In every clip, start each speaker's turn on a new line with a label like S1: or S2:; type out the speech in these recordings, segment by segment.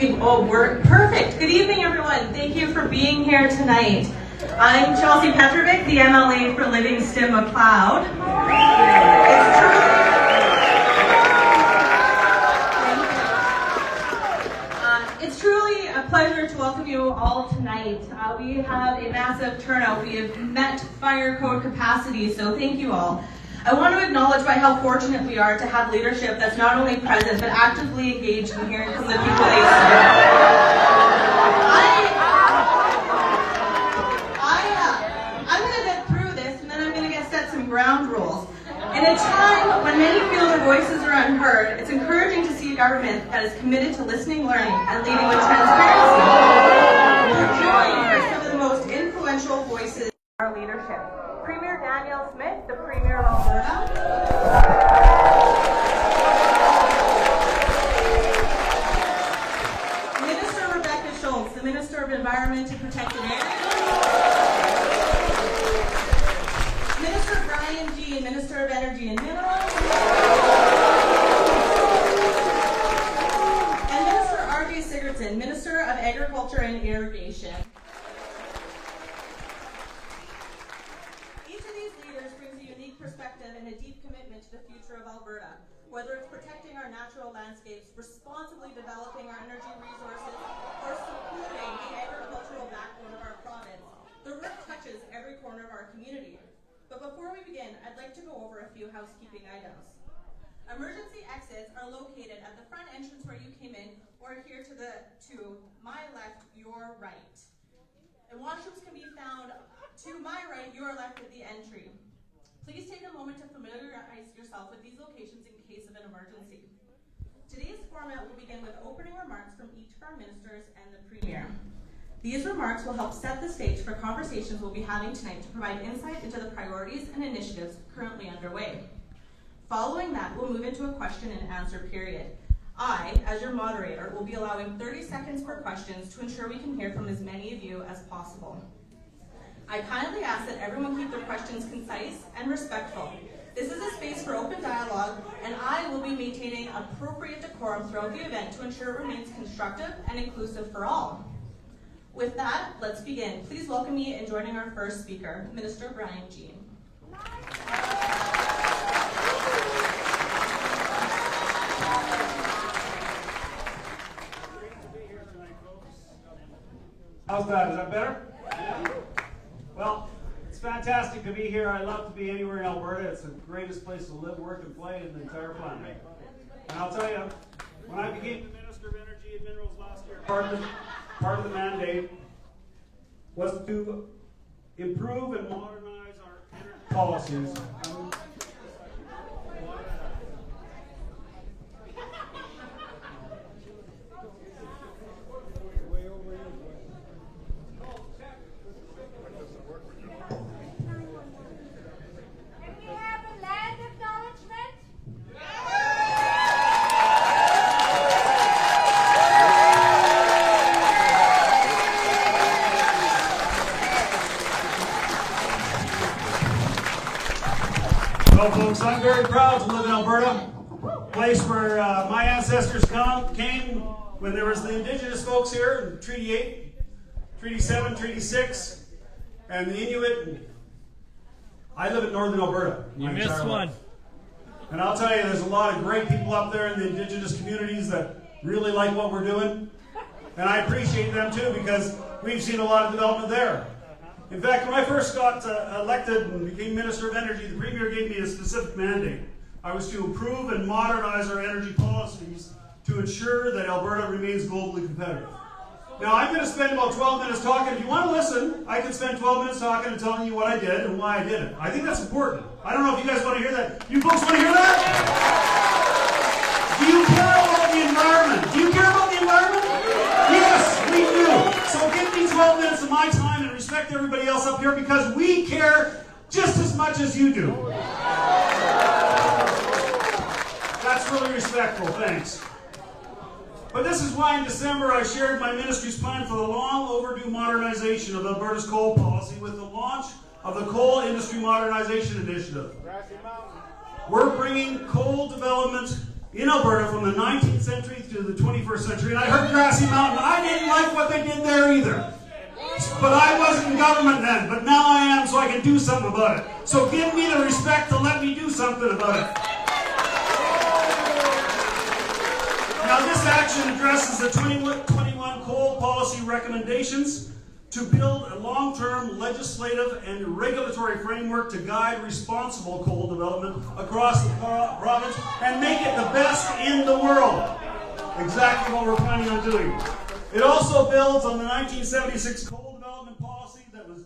S1: We're perfect. Good evening, everyone. Thank you for being here tonight. I'm Chelsea Petrovic, the MLA for Livingston McLeod. It's truly a pleasure to welcome you all tonight. We have a massive turnout. We have met fire code capacity, so thank you all. I want to acknowledge by how fortunate we are to have leadership that's not only present, but actively engaged in hearing from the people they serve. I'm going to get through this, and then I'm going to set some ground rules. In a time when many feel their voices are unheard, it's encouraging to see a government that is committed to listening, learning, and leading with transparency. We're joined by some of the most influential voices in our leadership. Premier Danielle Smith, the Premier of Alberta. Minister Rebecca Schultz, the Minister of Environment and Protected Areas. Minister Brian G., Minister of Energy and Minerals. And Minister R.J. Sigurdsson, Minister of Agriculture and Irrigation. Perspective and a deep commitment to the future of Alberta, whether it's protecting our natural landscapes, responsibly developing our energy resources, or supporting the agricultural backbone of our province. The work touches every corner of our community. But before we begin, I'd like to go over a few housekeeping items. Emergency exits are located at the front entrance where you came in, or here to my left, your right. And washrooms can be found to my right, your left at the entry. Please take a moment to familiarize yourself with these locations in case of an emergency. Today's format will begin with opening remarks from each of our ministers and the Premier. These remarks will help set the stage for conversations we'll be having tonight to provide insight into the priorities and initiatives currently underway. Following that, we'll move into a question and answer period. I, as your moderator, will be allowing 30 seconds for questions to ensure we can hear from as many of you as possible. I kindly ask that everyone keep their questions concise and respectful. This is a space for open dialogue, and I will be maintaining appropriate decorum throughout the event to ensure it remains constructive and inclusive for all. With that, let's begin. Please welcome me in joining our first speaker, Minister Brian G.
S2: How's that? Is that better? Well, it's fantastic to be here. I love to be anywhere in Alberta. It's the greatest place to live, work, and play in the entire planet. And I'll tell you, when I became the Minister of Energy and Minerals last year, part of the mandate was to improve and modernize our energy policies. Well, folks, I'm very proud to live in Alberta, a place where my ancestors came when there was the Indigenous folks here in Treaty 8, Treaty 7, Treaty 6, and the Inuit. I live in northern Alberta.
S3: You missed one.
S2: And I'll tell you, there's a lot of great people up there in the Indigenous communities that really like what we're doing. And I appreciate them too, because we've seen a lot of development there. In fact, when I first got elected and became Minister of Energy, the Premier gave me a specific mandate. I was to improve and modernize our energy policies to ensure that Alberta remains globally competitive. Now, I'm going to spend about 12 minutes talking. If you want to listen, I can spend 12 minutes talking and telling you what I did and why I did it. I think that's important. I don't know if you guys want to hear that. You folks want to hear that? Do you care about the environment? Do you care about the environment? Yes, we do. So give me 12 minutes of my time and respect everybody else up here, because we care just as much as you do. That's really respectful. Thanks. But this is why in December I shared my ministry's plan for the long overdue modernization of Alberta's coal policy with the launch of the Coal Industry Modernization Initiative. We're bringing coal development in Alberta from the 19th century to the 21st century, and I heard Grassy Mountain. I didn't like what they did there either. But I wasn't in government then, but now I am, so I can do something about it. So give me the respect to let me do something about it. Now this action addresses the 2021 coal policy recommendations to build a long-term legislative and regulatory framework to guide responsible coal development across the province and make it the best in the world. Exactly what we're planning on doing. It also builds on the 1976 coal development policy that was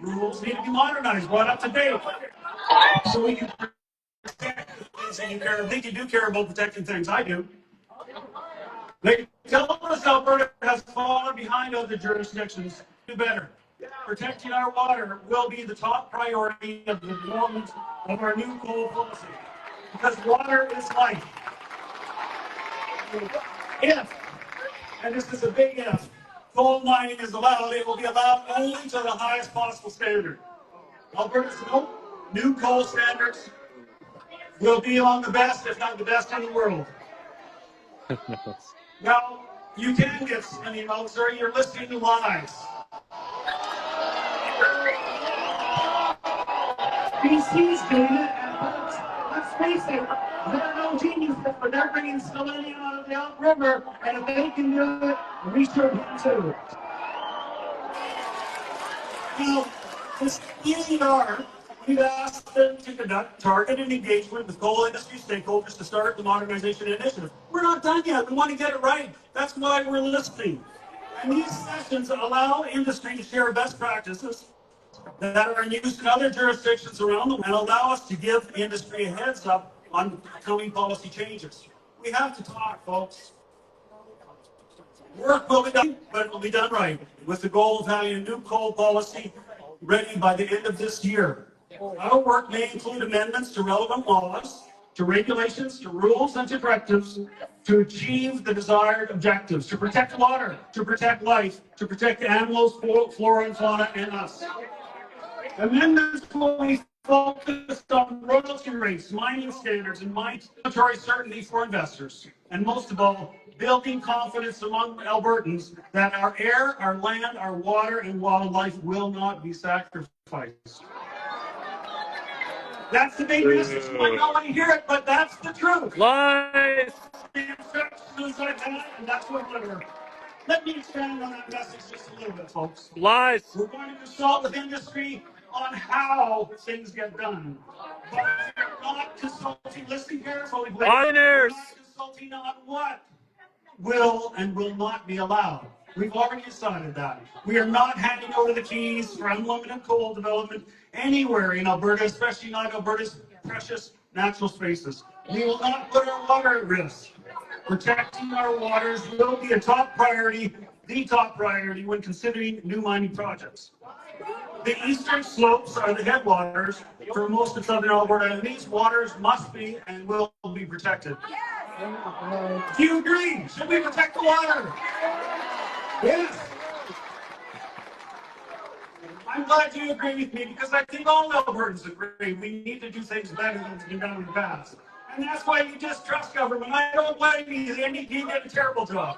S2: rules need to be modernized, brought up to date, so we can protect things that you care. I think you do care about protecting things. I do. They tell us Alberta has fallen behind other jurisdictions. Do better. Protecting our water will be the top priority of the development of our new coal policy, because water is life. If, and this is a big if, coal mining is allowed, it will be allowed only to the highest possible standard. Alberta's new coal standards will be among the best, if not the best in the world. Now, you can get an email, sir, you're listening to lies. BC's doing it, and let's face it, they're no geniuses, but they're bringing selenium out of the outriver, and if they can do it, we should too. Now, this ECR, we've asked them to conduct targeted engagement with coal industry stakeholders to start the modernization initiative. We're not done yet. We want to get it right. That's why we're listening. And these sessions allow industry to share best practices that are used in other jurisdictions around the world and allow us to give industry a heads up on coming policy changes. We have to talk, folks. Work will be done, but it will be done right, with the goal of having a new coal policy ready by the end of this year. Our work may include amendments to relevant laws, to regulations, to rules, and to directives to achieve the desired objectives, to protect water, to protect life, to protect animals, flora and fauna, and us. Amendments will be focused on royalty rates, mining standards, and monetary certainty for investors. And most of all, building confidence among Albertans that our air, our land, our water, and wildlife will not be sacrificed. That's the big message. You might not want to hear it, but that's the truth.
S3: Lies!
S2: The instructions I've had, and that's what we're doing. Let me expand on that message just a little bit, folks.
S3: Lies!
S2: We're going to consult with industry on how things get done. But we're not consulting, listen carefully, please. We're
S3: Pioneers!
S2: not consulting on what will and will not be allowed. We've already decided that. We are not handing over the keys for unlimited coal development anywhere in Alberta, especially not Alberta's precious natural spaces. We will not put our water at risk. Protecting our waters will be a top priority, the top priority when considering new mining projects. The eastern slopes are the headwaters for most of southern Alberta, and these waters must be and will be protected. Do you agree? Should we protect the water? Yes. I'm glad you agree with me because I think all Albertans agree we need to do things better than it's been done in the past. And that's why you distrust government. I don't blame you. The NDP did a terrible job.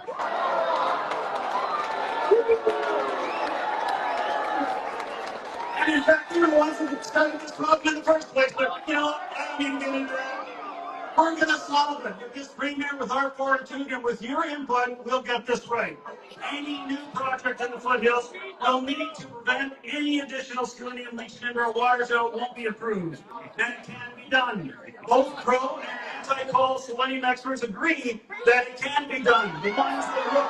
S2: And in fact, you're the ones that started this problem in the first place. But, you know, I don't even get into that. We're going to solve it. With this premier, with our fortitude, and with your input, we'll get this right. Any new project in the foothills will need to prevent any additional selenium leaching into our waters, so it won't be approved. And it can be done. Both pro and anti-coal selenium experts agree that it can be done. The ones that look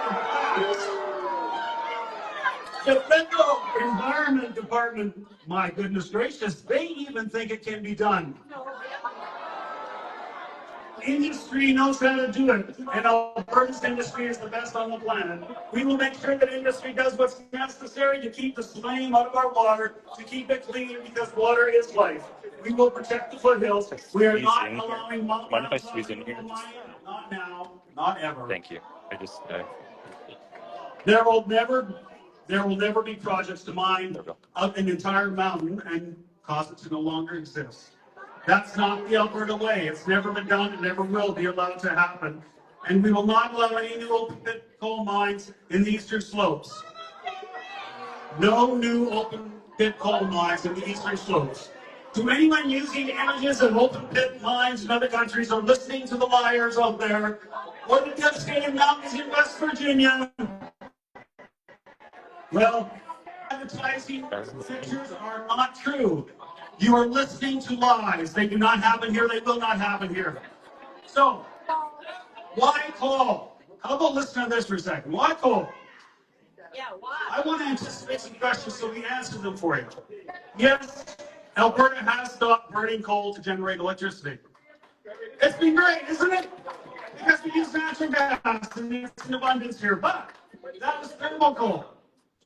S2: at the Federal Environment Department, my goodness gracious, they even think it can be done. Industry knows how to do it, and Alberta's industry is the best on the planet. We will make sure that industry does what's necessary to keep the selenium out of our water, to keep it clean, because water is life. We will protect the foothills. We are not allowing
S3: Mind if I squeeze in here?
S2: not now, not ever.
S3: Thank you. I just.
S2: There will never be projects to mine up an entire mountain and cause it to no longer exist. That's not the Alberta way. It's never been done and never will be allowed to happen. And we will not allow any new open pit coal mines in the eastern slopes. No new open pit coal mines in the eastern slopes. To anyone using images of open pit mines in other countries or listening to the liars out there, or the devastating mountains in West Virginia, well, advertising pictures are not true. You are listening to lies. They do not happen here. They will not happen here. So, why coal? How about listen to this for a second? Why coal?
S1: Yeah, why?
S2: I want to anticipate some questions so we answer them for you. Yes, Alberta has stopped burning coal to generate electricity. It's been great, isn't it? Because we use natural gas and it's in abundance here. But that was thermal coal.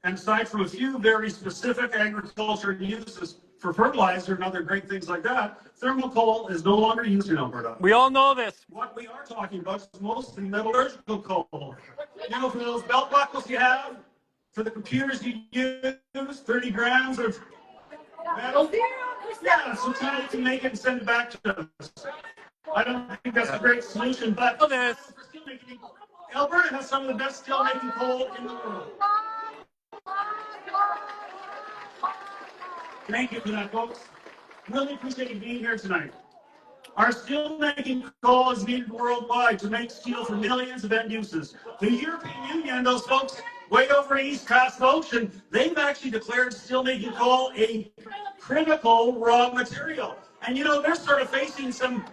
S2: And aside from a few very specific agriculture uses for fertilizer and other great things like that, thermal coal is no longer used in Alberta.
S3: We all know this.
S2: What we are talking about is mostly metallurgical coal. You know, for those belt buckles you have, for the computers you use, 30 grams of metal. Yeah, sometimes you can make it and send it back to us. I don't think that's a great solution, but Alberta has some of the best steel-making coal in the world. Thank you for that, folks. Really appreciate you being here tonight. Our steel-making coal is needed worldwide to make steel for millions of end uses. The European Union, those folks way over east past the ocean, they've actually declared steel-making coal a critical raw material. And you know, they're sort of facing some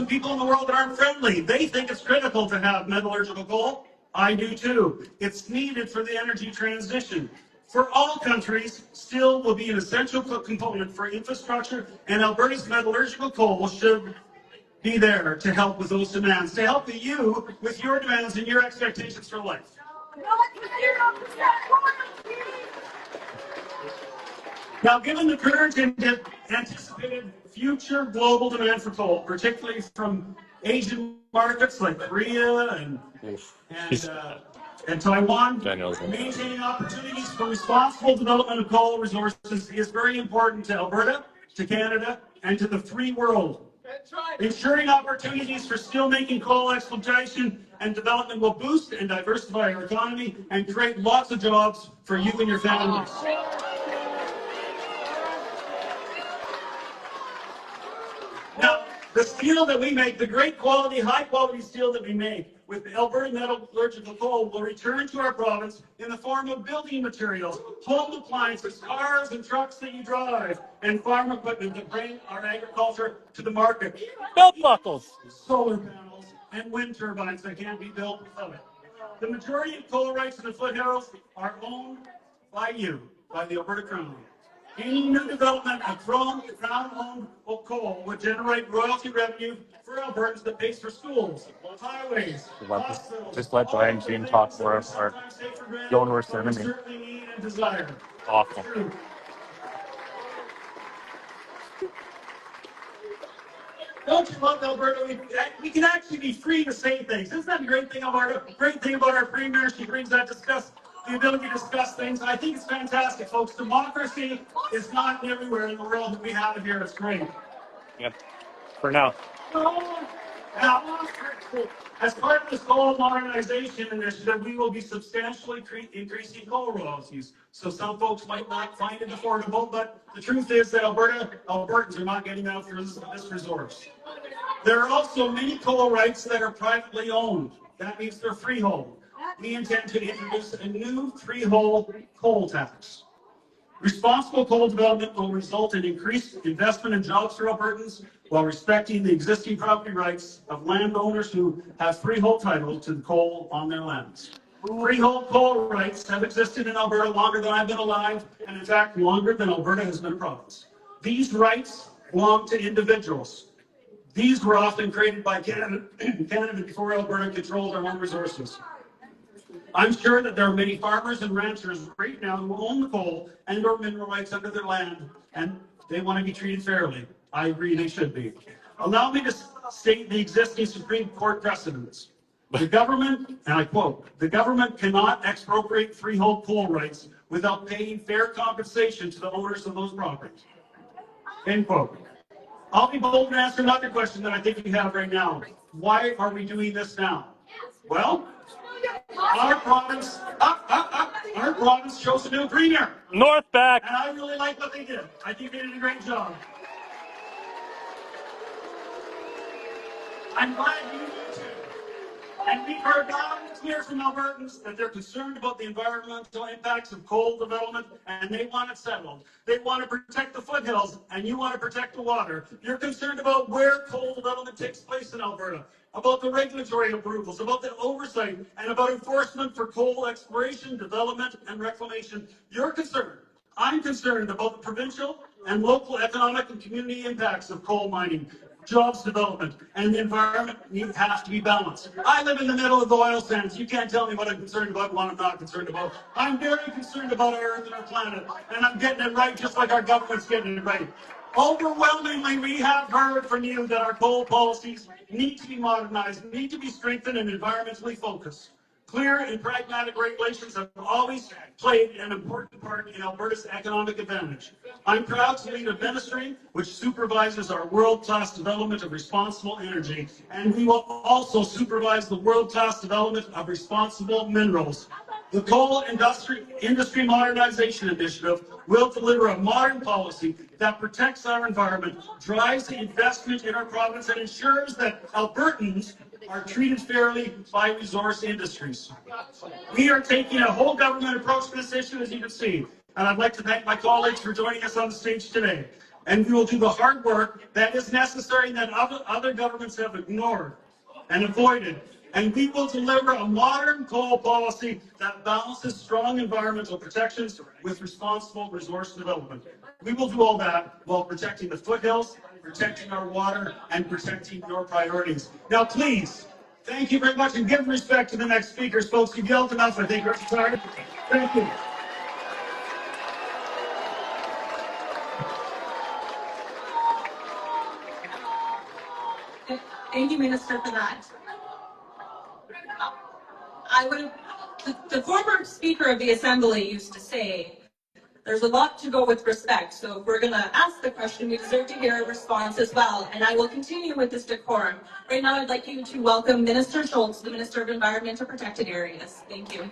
S2: people in the world that aren't friendly. They think it's critical to have metallurgical coal. I do too. It's needed for the energy transition. For all countries, steel will be an essential component for infrastructure, and Alberta's metallurgical coal should be there to help with those demands, to help you with your demands and your expectations for life. Now, given the current and anticipated future global demand for coal, particularly from Asian markets like Korea and Taiwan, maintaining opportunities for responsible development of coal resources is very important to Alberta, to Canada, and to the free world. Ensuring opportunities for steelmaking, coal exploitation, and development will boost and diversify our economy and create lots of jobs for you and your families. Now, the steel that we make, the great quality, high quality steel that we make with Alberta metallurgical coal will return to our province in the form of building materials, home appliances, cars and trucks that you drive, and farm equipment that bring our agriculture to the market.
S3: Belt buckles.
S2: Solar panels and wind turbines that can't be built without it. The majority of coal rights in the foothills are owned by you, by the Alberta Crown. Any new development of Crown-owned coal would generate royalty revenue for Albertans that pays for schools, highways, hospitals.
S3: Just let Brian Jean talk for us, or go to our ceremony.
S2: Certainly need and desire.
S3: Awful.
S2: True. Don't you love Alberta? We can actually be free to say things. Isn't that the great thing about our premier? She brings that the ability to discuss things. I think it's fantastic, folks. Democracy is not everywhere in the world, but we have it here. It's great.
S3: Yep. For now.
S2: Now, as part of this coal modernization initiative, we will be substantially increasing coal royalties. So some folks might not find it affordable, but the truth is that Albertans are not getting out for this resource. There are also many coal rights that are privately owned. That means they're freehold. We intend to introduce a new freehold coal tax. Responsible coal development will result in increased investment and jobs for Albertans while respecting the existing property rights of landowners who have freehold title to the coal on their lands. Freehold coal rights have existed in Alberta longer than I've been alive, and in fact longer than Alberta has been a province. These rights belong to individuals. These were often created by Canada before Alberta controlled our own resources. I'm sure that there are many farmers and ranchers right now who own the coal and or mineral rights under their land, and they want to be treated fairly. I agree they should be. Allow me to state the existing Supreme Court precedents. The government, and I quote, the government cannot expropriate freehold coal rights without paying fair compensation to the owners of those properties. End quote. I'll be bold and answer another question that I think you have right now. Why are we doing this now? Well, our province chose a new premier.
S3: North back.
S2: And I really like what they did. I think they did a great job. I'm glad you do too. And we've heard loud and clear from Albertans that they're concerned about the environmental impacts of coal development and they want it settled. They want to protect the foothills and you want to protect the water. You're concerned about where coal development takes place in Alberta, about the regulatory approvals, about the oversight, and about enforcement for coal exploration, development, and reclamation. You're concerned. I'm concerned about the provincial and local economic and community impacts of coal mining, jobs development, and the environment has to be balanced. I live in the middle of the oil sands. You can't tell me what I'm concerned about and what I'm not concerned about. I'm very concerned about our Earth and our planet, and I'm getting it right just like our government's getting it right. Overwhelmingly, we have heard from you that our coal policies need to be modernized, need to be strengthened and environmentally focused. Clear and pragmatic regulations have always played an important part in Alberta's economic advantage. I'm proud to lead a ministry which supervises our world-class development of responsible energy, and we will also supervise the world-class development of responsible minerals. The Coal Industry Modernization Initiative will deliver a modern policy that protects our environment, drives investment in our province, and ensures that Albertans are treated fairly by resource industries. We are taking a whole government approach to this issue, as you can see, and I'd like to thank my colleagues for joining us on the stage today. And we will do the hard work that is necessary and that other governments have ignored and avoided. And we will deliver a modern coal policy that balances strong environmental protections with responsible resource development. We will do all that while protecting the foothills, protecting our water, and protecting your priorities. Now, please, thank you very much, and give respect to the next speakers, folks. You've yelled enough, I think. Thank you.
S1: Thank you, Minister, for that. The former Speaker of the Assembly used to say There's a lot to go with respect, so if we're going to ask the question, we deserve to hear a response as well, and I will continue with this decorum. Right now, I'd like you to welcome Minister Schultz, the Minister of Environment and Protected Areas. Thank you.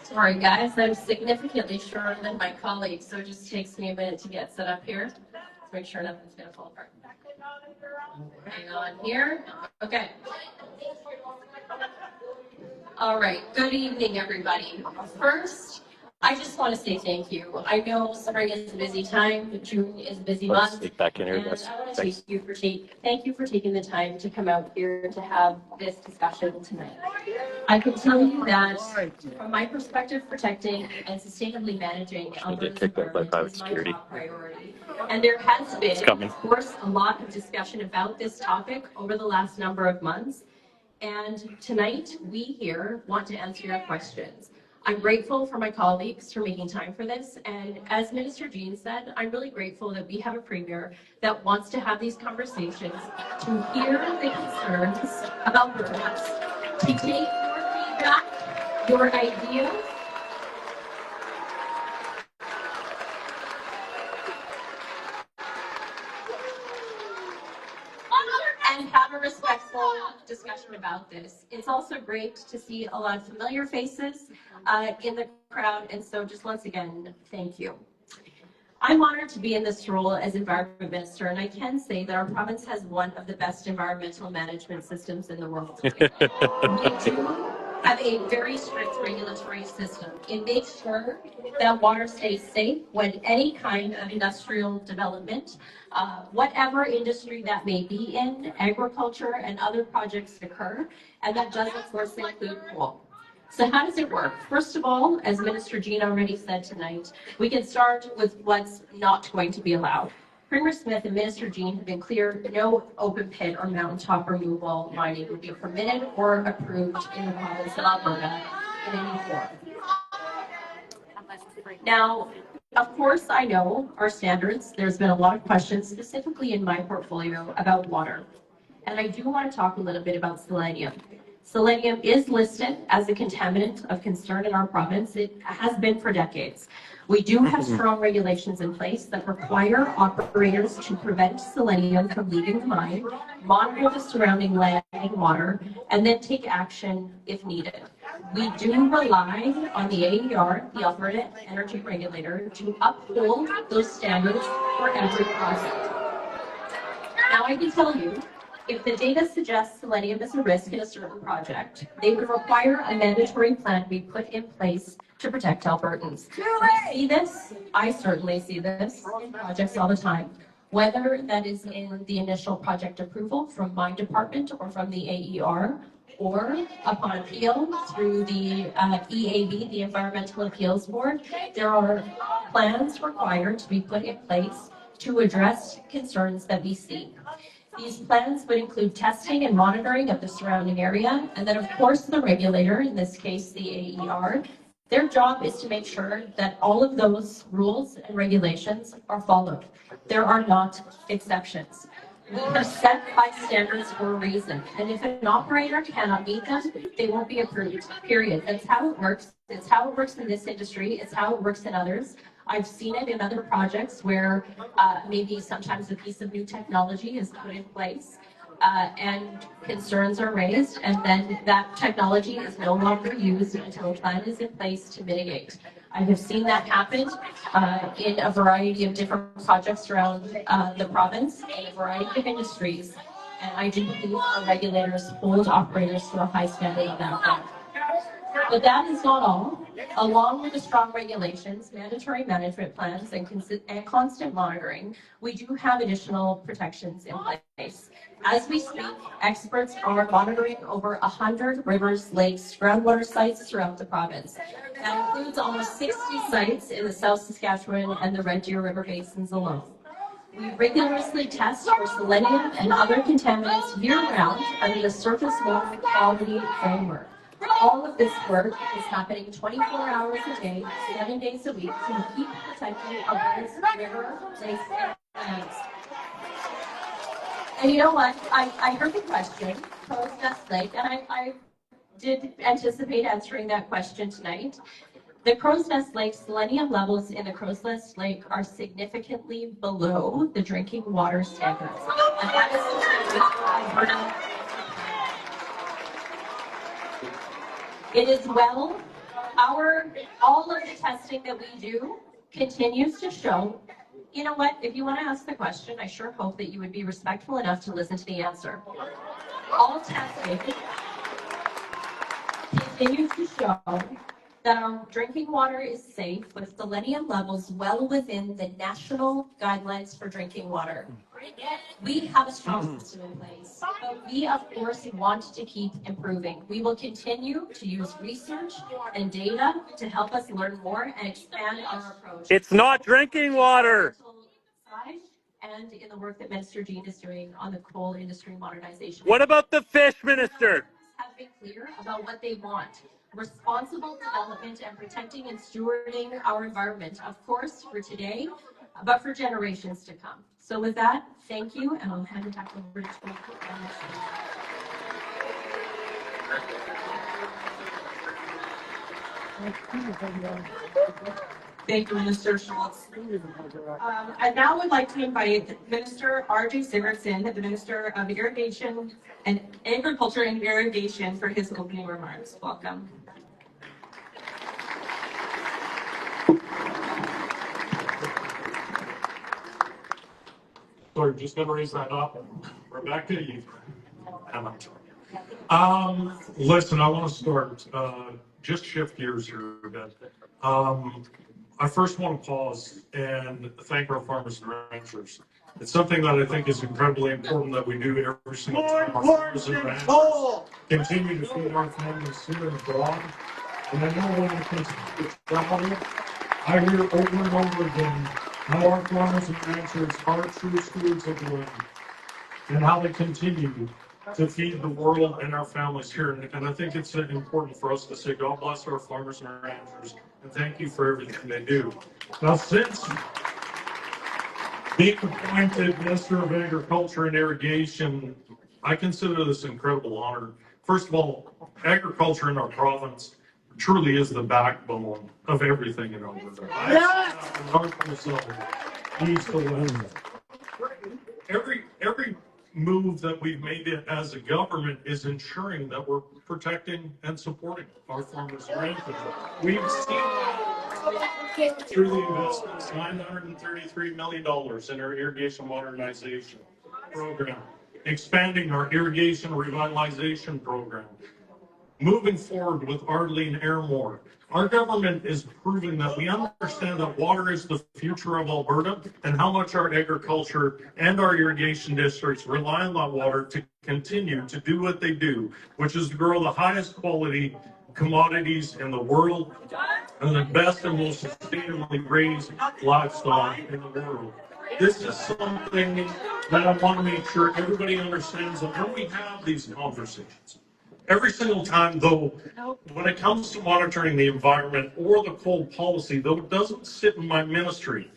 S4: Sorry guys, I'm significantly shorter than my colleagues, so it just takes me a minute to get set up here. Let's make sure nothing's gonna fall apart. Hang on here. Okay. All right, good evening everybody. First, I just want to say thank you. I know spring is a busy time, June is a busy month.
S3: Speak back in here,
S4: And
S3: guys.
S4: I want to
S3: Thanks.
S4: thank you for taking the time to come out here to have this discussion tonight. I can tell you that from my perspective, protecting and sustainably managing Alberta's
S3: kicked out by
S4: environment
S3: private
S4: is my
S3: security.
S4: top priority. And there has been,
S3: coming.
S4: of course, a lot of discussion about this topic over the last number of months. And tonight, we here want to answer your questions. I'm grateful for my colleagues for making time for this. And as Minister Jean said, I'm really grateful that we have a premier that wants to have these conversations, to hear the concerns of Albertans, to take your feedback, your ideas, and have a respectful discussion about this. It's also great to see a lot of familiar faces in the crowd, and so just once again, thank you. I'm honored to be in this role as Environment Minister, and I can say that our province has one of the best environmental management systems in the world. We do have a very strict regulatory system. It makes sure that water stays safe when any kind of industrial development, whatever industry that may be in, agriculture and other projects occur, and that does of course include coal. So how does it work? First of all, as Minister Jean already said tonight, we can start with what's not going to be allowed. Premier Smith and Minister Jean have been clear no open pit or mountaintop removal mining would be permitted or approved in the province of Alberta in any form. Now, of course, I know our standards. There's been a lot of questions, specifically in my portfolio, about water. And I do want to talk a little bit about selenium. Selenium is listed as a contaminant of concern in our province. It has been for decades. We do have strong regulations in place that require operators to prevent selenium from leaving the mine, monitor the surrounding land and water, and then take action if needed. We do rely on the AER, the Alberta Energy Regulator, to uphold those standards for every project. Now I can tell you, if the data suggests selenium is a risk in a certain project, they would require a mandatory plan be put in place to protect Albertans. We see this, I certainly see this, in projects all the time, whether that is in the initial project approval from my department or from the AER, or upon appeal through the EAB, the Environmental Appeals Board. There are plans required to be put in place to address concerns that we see. These plans would include testing and monitoring of the surrounding area, and then of course the regulator, in this case the AER, their job is to make sure that all of those rules and regulations are followed. There are not exceptions. We have set high standards for a reason, and if an operator cannot meet them, they won't be approved, period. That's how it works. It's how it works in this industry. It's how it works in others. I've seen it in other projects where maybe sometimes a piece of new technology is put in place and concerns are raised, and then that technology is no longer used until a plan is in place to mitigate. I have seen that happen in a variety of different projects around the province in a variety of industries, and I do believe our regulators hold operators to a high standard on that front. But that is not all. Along with the strong regulations, mandatory management plans, and constant monitoring, we do have additional protections in place. As we speak, experts are monitoring over 100 rivers, lakes, groundwater sites throughout the province. That includes almost 60 sites in the South Saskatchewan and the Red Deer River basins alone. We rigorously test for selenium and other contaminants year-round under the Surface Water Quality Framework. All of this work is happening 24 hours a day, 7 days a week to keep protecting Alberta's river, lakes, and lands. And you know what? I heard the question posed just late, and I did anticipate answering that question tonight. The Crow's Nest Lake selenium levels in the Crow's Nest Lake are significantly below the drinking water standards. And that is Alberta. It is well, all of the testing that we do continues to show. You know what? If you want to ask the question, I sure hope that you would be respectful enough to listen to the answer. All testing continues to show that our drinking water is safe with selenium levels well within the national guidelines for drinking water. We have a strong system in place, but we of course want to keep improving. We will continue to use research and data to help us learn more and expand our approach.
S3: It's not drinking water.
S4: And in the work that Minister Jean is doing on the coal industry modernization.
S3: What about the fish minister?
S4: Have been clear about what they want. Responsible development and protecting and stewarding our environment, of course, for today, but for generations to come. So with that, thank you, and I'll hand it back over to you.
S1: Thank you, Minister Schultz. I now would like to invite Minister R.J. Sigurdsson, the Minister of Irrigation and Agriculture and Irrigation, for his opening remarks. Welcome.
S5: So you're just going to raise that up. Rebecca, you. Listen, I want to start, just shift gears here a bit. I first want to pause and thank our farmers and ranchers. It's something that I think is incredibly important that we do every single time. Our farmers and ranchers continue to feed our families here and abroad. And I know when I continue to travel, I hear over and over again how our farmers and ranchers are true stewards of the land and how they continue to feed the world and our families here. And I think it's important for us to say, God bless our farmers and ranchers, and thank you for everything they do. Now, since being appointed Minister of Agriculture and Irrigation, I consider this an incredible honor. First of all, agriculture in our province truly is the backbone of everything in Alberta. East to west. Every move that we've made as a government is ensuring that we're protecting and supporting our farmers and ranchers. We've seen through the investments $933 million in our irrigation modernization program, expanding our irrigation revitalization program, moving forward with Arlene Airmore. Our government is proving that we understand that water is the future of Alberta and how much our agriculture and our irrigation districts rely on that water to continue to do what they do, which is to grow the highest quality commodities in the world and the best and most sustainably raised livestock in the world. This is something that I want to make sure everybody understands that when we have these conversations, every single time, though, when it comes to monitoring the environment or the coal policy, though it doesn't sit in my ministry,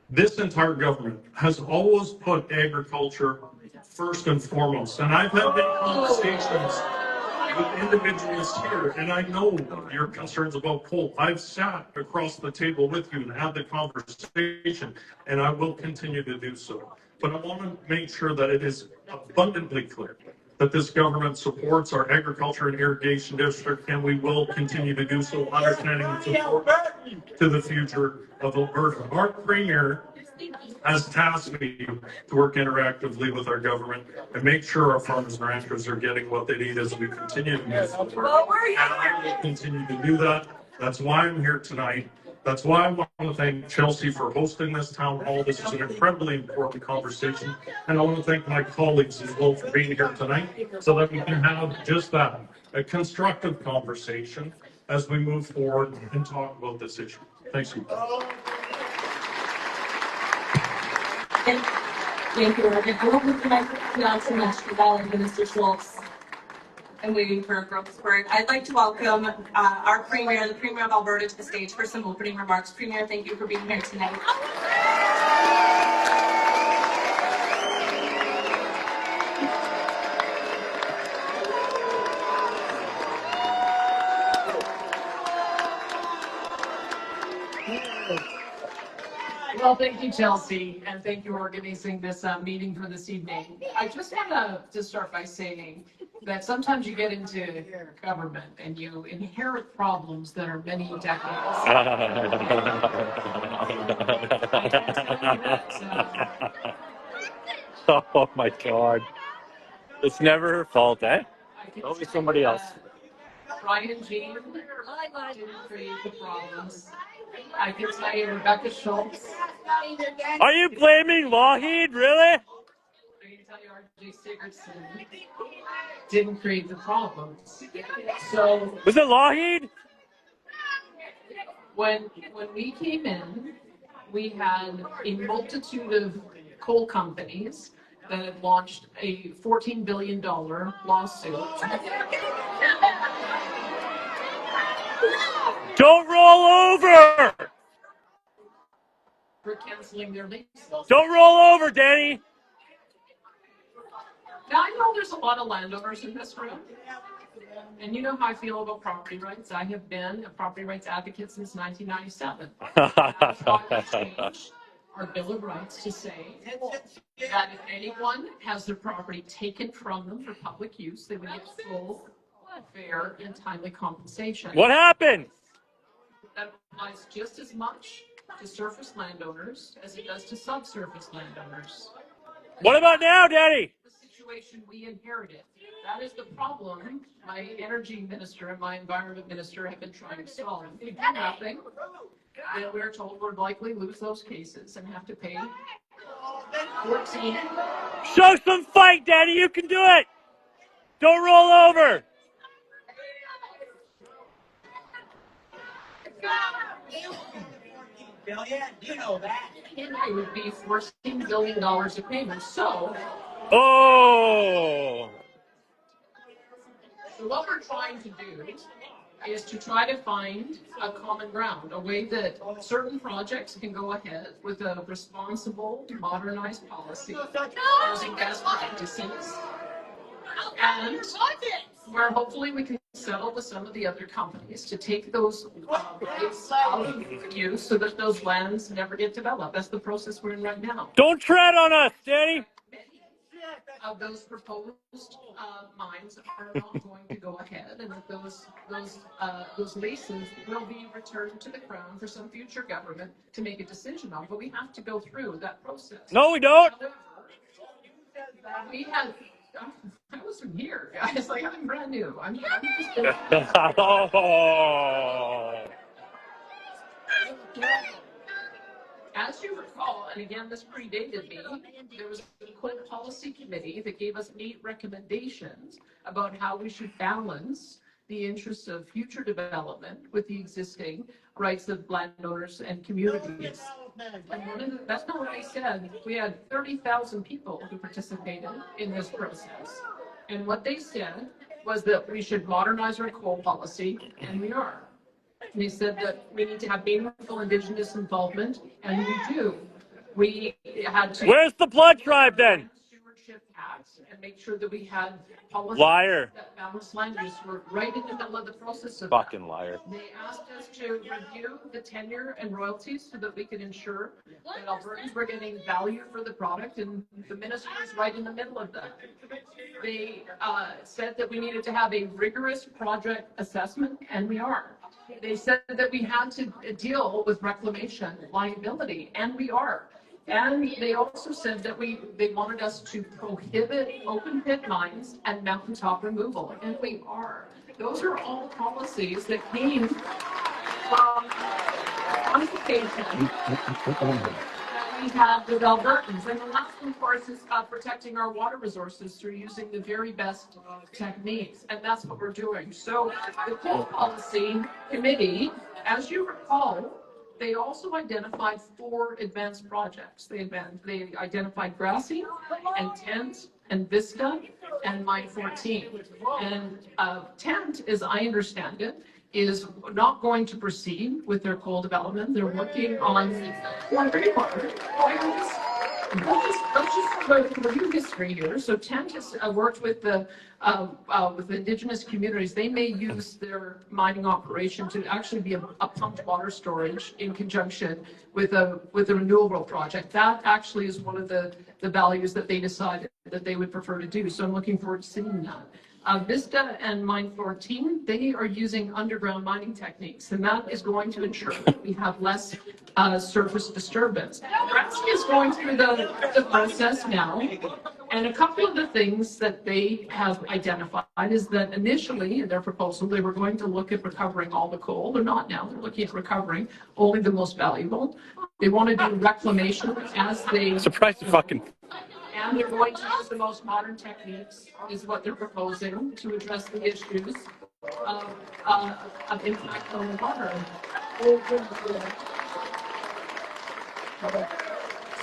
S5: this entire government has always put agriculture first and foremost. And I've had many conversations with individuals here, and I know your concerns about coal. I've sat across the table with you and had the conversation, and I will continue to do so. But I want to make sure that it is abundantly clear that this government supports our agriculture and irrigation district, and we will continue to do so, understanding the support to the future of Alberta. Our Premier has tasked me to work interactively with our government and make sure our farmers and ranchers are getting what they need as we continue to move forward. And I will continue to do that. That's why I'm here tonight. That's why I want to thank Chelsea for hosting this town hall. This is an incredibly important conversation. And I want to thank my colleagues as well for being here tonight so that we can have just that, a constructive conversation as we move forward and talk about this issue. Thanks you.
S1: Thank you, Robert. I won't move the microphone down too much for Mr. Schultz. I'm waiting for a growth spurt. I'd like to welcome our Premier, the Premier of Alberta, to the stage for some opening remarks. Premier, thank you for being here tonight.
S6: Well, thank you, Chelsea, and thank you for organizing this meeting for this evening. I just want to start by saying that sometimes you get into government and you inherit problems that are many decades. I can tell you that,
S3: Oh my God. It's never her fault, eh?
S6: I can
S3: Always
S6: tell
S3: somebody
S6: you
S3: else.
S6: that Brian Jean didn't create the problems. I can tell you Rebecca Schultz.
S3: Are you blaming Lougheed, really?
S6: I can tell you R.J. Sigurdson didn't create the problems. So
S3: Was it Lougheed?
S6: when we came in, we had a multitude of coal companies that had launched a $14 billion lawsuit.
S3: Don't roll over!
S6: For canceling their leases.
S3: Don't roll over, Danny!
S6: Now I know there's a lot of landowners in this room. And you know how I feel about property rights. I have been a property rights advocate since 1997. That's why we changed our Bill of Rights to say that if anyone has their property taken from them for public use, they would get full, fair, and timely compensation.
S3: What happened?
S6: That applies just as much to surface landowners as it does to subsurface landowners.
S3: What about now, Danny?
S6: The situation we inherited. That is the problem my energy minister and my environment minister have been trying to solve. If we do nothing, then we're told we'll likely lose those cases and have to pay 14.
S3: Show some fight, Danny. You can do it. Don't roll over.
S6: You know that. It would be $14 billion of payments. So
S3: Oh.
S6: what we're trying to do is to try to find a common ground, a way that certain projects can go ahead with a responsible, modernized policy using best practices, and where hopefully we can settle with some of the other companies to take those rights out of use so that those lands never get developed. That's the process we're in right now.
S3: Don't tread on us, Danny.
S6: Of those proposed mines are not going to go ahead, and that those leases will be returned to the Crown for some future government to make a decision on. But we have to go through that process.
S3: No, we don't.
S6: However, we had. I wasn't here, guys. Like, I'm brand new. I'm just.
S3: Oh.
S6: As you recall, and again, this predated me, there was a coal policy committee that gave us 8 recommendations about how we should balance the interests of future development with the existing rights of landowners and communities. And that's not what I said. We had 30,000 people who participated in this process. And what they said was that we should modernize our coal policy, and we are. They said that we need to have meaningful Indigenous involvement, and we do. We had to.
S3: Where's the blood tribe then?
S6: Stewardship acts and make sure that we had policies
S3: Liar.
S6: that balanced land use. We're right in the middle of the process of
S3: Fucking
S6: that.
S3: liar.
S6: They asked us to review the tenure and royalties so that we could ensure that Albertans were getting value for the product, and the minister is right in the middle of that. They said that we needed to have a rigorous project assessment, and we are. They said that we had to deal with reclamation liability, and we are. And they also said that they wanted us to prohibit open pit mines and mountaintop removal, and we are. Those are all policies that came from consultation that we had with Albertans. And the last one, of course, is protecting our water resources through using the very best techniques, and that's what we're doing. So the Coal Policy Committee, as you recall, they also identified 4 advanced projects. They identified Grassy and Tent and Vista and Mine 14. And Tent, as I understand it, is not going to proceed with their coal development. They're working on Let's just go through history here. So TENT has worked with indigenous communities. They may use their mining operation to actually be a pumped water storage in conjunction with a renewable project. That actually is one of the values that they decided that they would prefer to do. So I'm looking forward to seeing that. Vista and Mine 14, they are using underground mining techniques, and that is going to ensure that we have less surface disturbance. Nebraska is going through the process now, and a couple of the things that they have identified is that initially in their proposal, they were going to look at recovering all the coal. They're not now. They're looking at recovering only the most valuable. They want to do reclamation as they...
S3: Surprised fucking.
S6: And they're going to use the most modern techniques, is what they're proposing, to address the issues of impact on the water.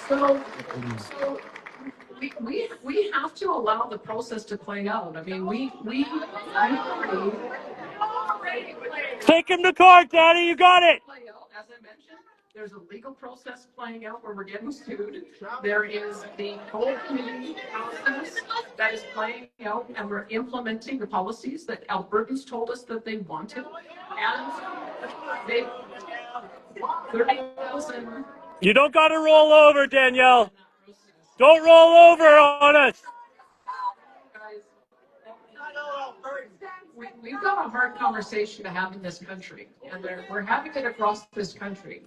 S6: So we have to allow the process to play out. I mean,
S3: Take him to court, Daddy. You got it.
S6: as I mentioned, there's a legal process playing out where we're getting sued. There is the whole community process that is playing out, and we're implementing the policies that Albertans told us that they wanted. And they 30,000.
S3: You don't got to roll over, Danielle. Don't roll over on us.
S6: We've got a hard conversation to have in this country, and we're having it across this country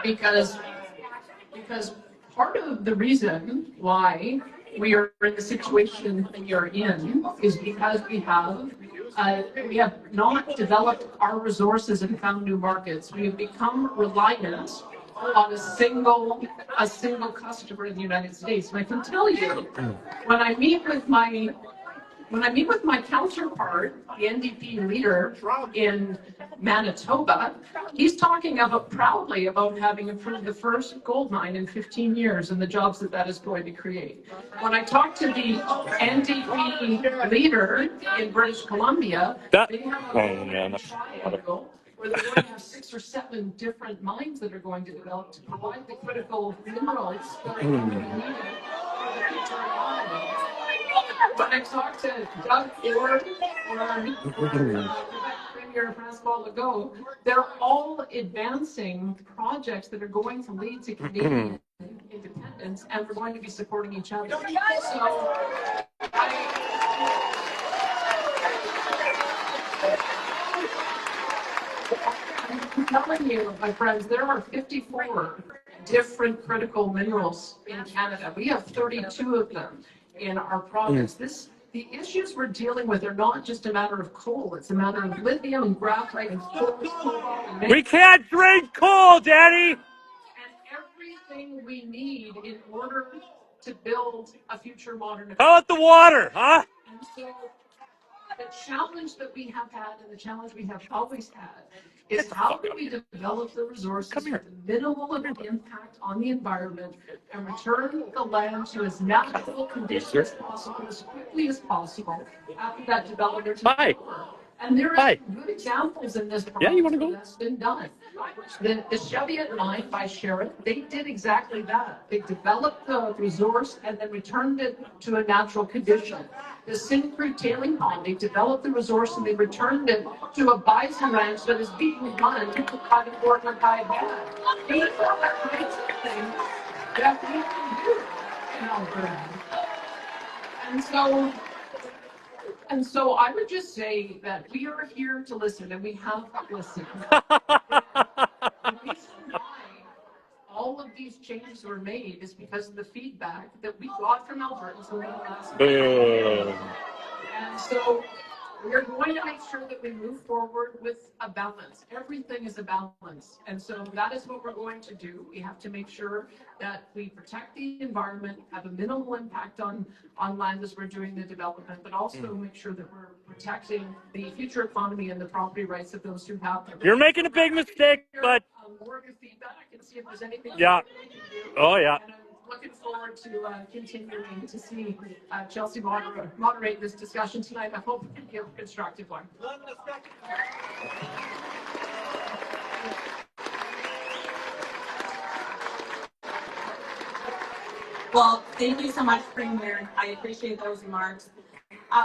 S6: because part of the reason why we are in the situation that we are in is because we have not developed our resources and found new markets. We have become reliant on a single customer in the United States. And I can tell you, when I meet with my counterpart, the NDP leader in Manitoba, he's talking proudly about having approved the first gold mine in 15 years and the jobs that is going to create. When I talk to the NDP leader in British Columbia, they have a triangle where they're going to have 6 or 7 different mines that are going to develop to provide the critical minerals that are going to be needed for the future economy. When I talked to Doug Ford or Premier Francois Legault, they're all advancing projects that are going to lead to Canadian independence, and we're going to be supporting each other. So I'm telling you, my friends, there are 54 different critical minerals in Canada. We have 32 of them in our province. The issues we're dealing with are not just a matter of coal. It's a matter of lithium and graphite and cobalt and
S3: We can't drink coal, Daddy.
S6: and everything we need in order to build a future modern economy.
S3: How about the water, huh?
S6: And so the challenge that we have had, and the challenge we have always had, is how do we develop the resources with the minimal impact on the environment and return the land to as natural conditions as possible, as quickly as possible after that development is over. And there are good examples in this province where that's been done. The Cheviot mine by Sherritt, they did exactly that. They developed the resource and then returned it to a natural condition. The Sin Creek tailing pond, they developed the resource and they returned it to a bison ranch that is being run by the Portland High Band. These are the kinds of things that we can do in Alberta. And so I would just say that we are here to listen, and we have listened. The reason why all of these changes were made is because of the feedback that we got from Albertans over the last year. And so we're going to make sure that we move forward with a balance. Everything is a balance. And so that is what we're going to do. We have to make sure that we protect the environment, have a minimal impact on land as we're doing the development, but also make sure that we're protecting the future economy and the property rights of those who have them.
S3: You're making a big mistake, but
S6: more of your feedback and see if there's anything
S3: yeah.
S6: we can do.
S3: Oh yeah.
S6: And I'm looking forward to continuing to see Chelsea moderate this discussion tonight. I hope we can give a constructive one.
S1: Well, thank you so much, Premier. I appreciate those remarks.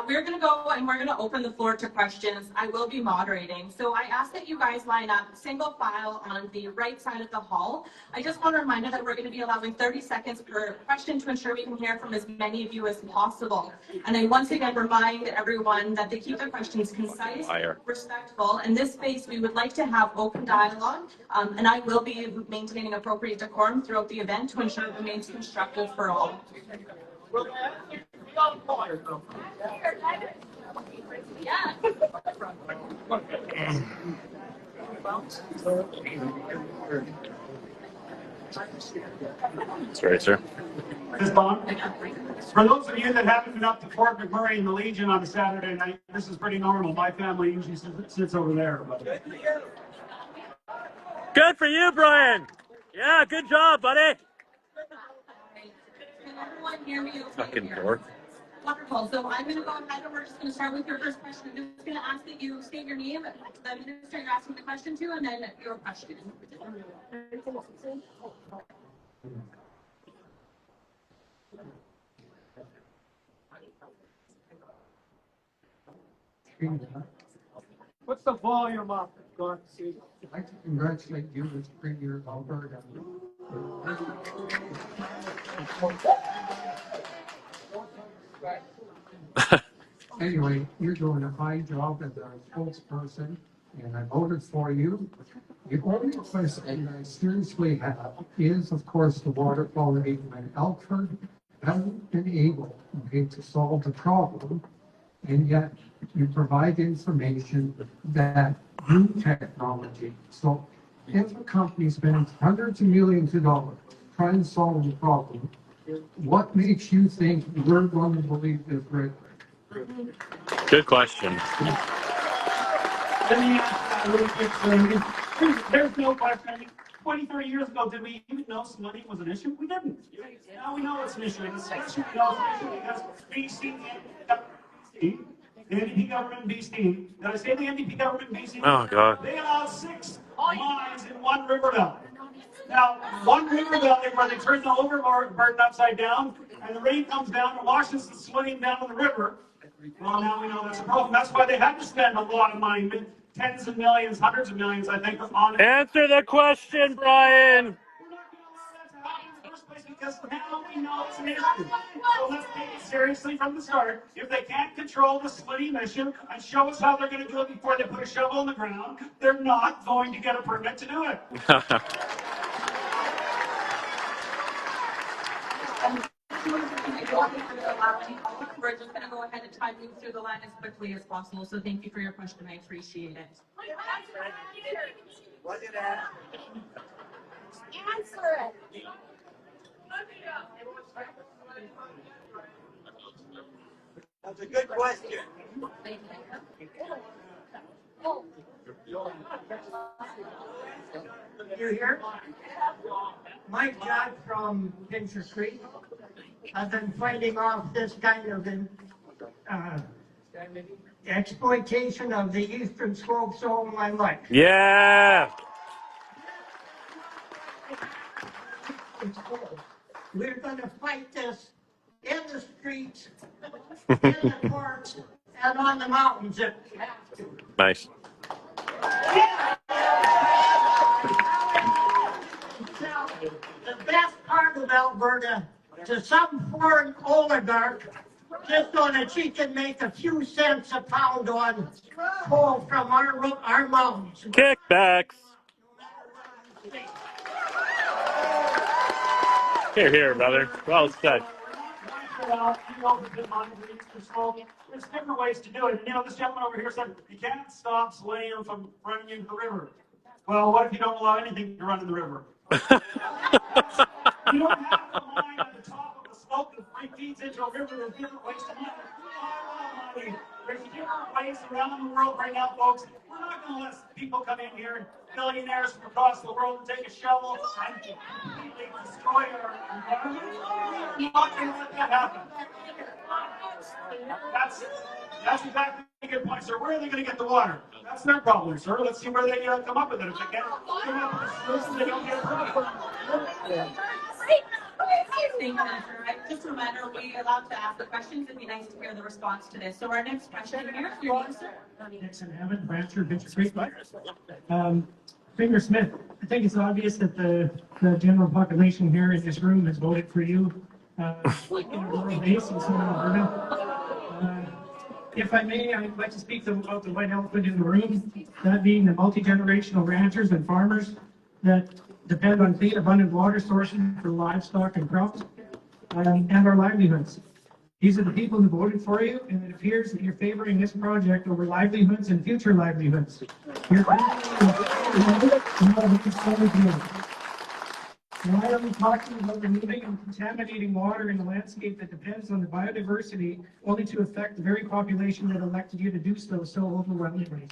S1: We're going to go and we're going to open the floor to questions. I will be moderating. So I ask that you guys line up single file on the right side of the hall. I just want to remind you that we're going to be allowing 30 seconds per question to ensure we can hear from as many of you as possible. And I once again remind everyone that they keep their questions concise, respectful. In this space, we would like to have open dialogue, and I will be maintaining appropriate decorum throughout the event to ensure it remains constructive for all.
S3: That's right, sir.
S2: Ms. Bond, for those of you that haven't been up to Fort McMurray in the Legion on a Saturday night, this is pretty normal. My family usually sits over there. But...
S3: Good for you, Brian. Yeah, good job, buddy.
S1: Can everyone hear me okay?
S3: Fucking
S1: Here?
S3: dork.
S1: Wonderful. So I'm going to go ahead and we're just going to start with your first question. I'm just going to ask that you state your name, the minister you're asking the question to, and then your question.
S7: What's the volume up? I'd like to congratulate you as Premier of Alberta. Anyway, you're doing a fine job as a spokesperson, and I voted for you. The only question I seriously have is, of course, the water quality when Elkford hasn't been able, to solve the problem, and yet you provide information that new technology. So if a company spends hundreds of millions of dollars trying to solve the problem, what makes you think we're going to believe this right?
S3: Good question.
S2: Let me ask a little bit, there's no question. I mean, 20, 30 years ago, did we even know flooding was an issue? We didn't. Now we know it's an issue. And especially we know it's an issue because BC, the NDP government in BC, did I say the NDP government in BC?
S3: Oh, God.
S2: They allowed 6 mines in one river valley. Now, one river valley where they turn the overburden upside down, and the rain comes down and washes the swimming down in the river. Well, now we know that's a problem. That's why they had to spend a lot of money, tens of millions, hundreds of millions, I think, on it.
S3: Answer the question, Brian.
S2: We're not going to allow that to happen in the first place because now we know it's an issue. So let's take it seriously from the start. If they can't control the splitting issue and show us how they're going to do it before they put a shovel in the ground, they're not going to get a permit to do it.
S1: We're just going to go ahead and try to move through the line as quickly as possible. So thank you for your question. I appreciate it.
S8: Answer it.
S9: That's a good question. You here? Mike Judd from Pincher Creek. I've been fighting off this kind of exploitation of the eastern slopes all my life.
S3: Yeah.
S9: We're going to fight this in the streets, in the courts, and on the mountains if we have to.
S3: Nice.
S9: Now, the best part of Alberta, to some foreign oligarch, just on it, she can make a few cents a pound on coal from our mountains.
S3: Kickbacks. Here, here, brother. Well said.
S2: There's different ways to do it. And, this gentleman over here said, you can't stop selenium from running into the river. Well, what if you don't allow anything to run in the river? You don't have to mine at the top of the slope that feeds into a river. There's different ways to mine. There's different ways around the world right now, folks. We're not going to let people come in here, billionaires from across the world, and take a shovel and completely destroy our environment. We're not going to let that happen. That's exactly a good point, sir. Where are they going to get the water? That's their problem, sir. Let's see where they come up with it. If they can't come up with a solution, they don't get a problem.
S1: Thank you, Minister. Just a reminder, we allowed to ask the questions. It'd be nice to hear the response to this. So our next question here, your name, sir?
S8: Nixon Hammond, Rancher, Bishop Creek. Finger Smith, I think it's obvious that the general population here in this room has voted for you in a rural base in southern Alberta. If I may, I'd like to speak about the white elephant in the room, that being the multi-generational ranchers and farmers that depend on clean, abundant water sources for livestock and crops, and our livelihoods. These are the people who voted for you, and it appears that you're favoring this project over livelihoods and future livelihoods. Why are we talking about removing and contaminating water in a landscape that depends on the biodiversity only to affect the very population that elected you to do so overwhelmingly?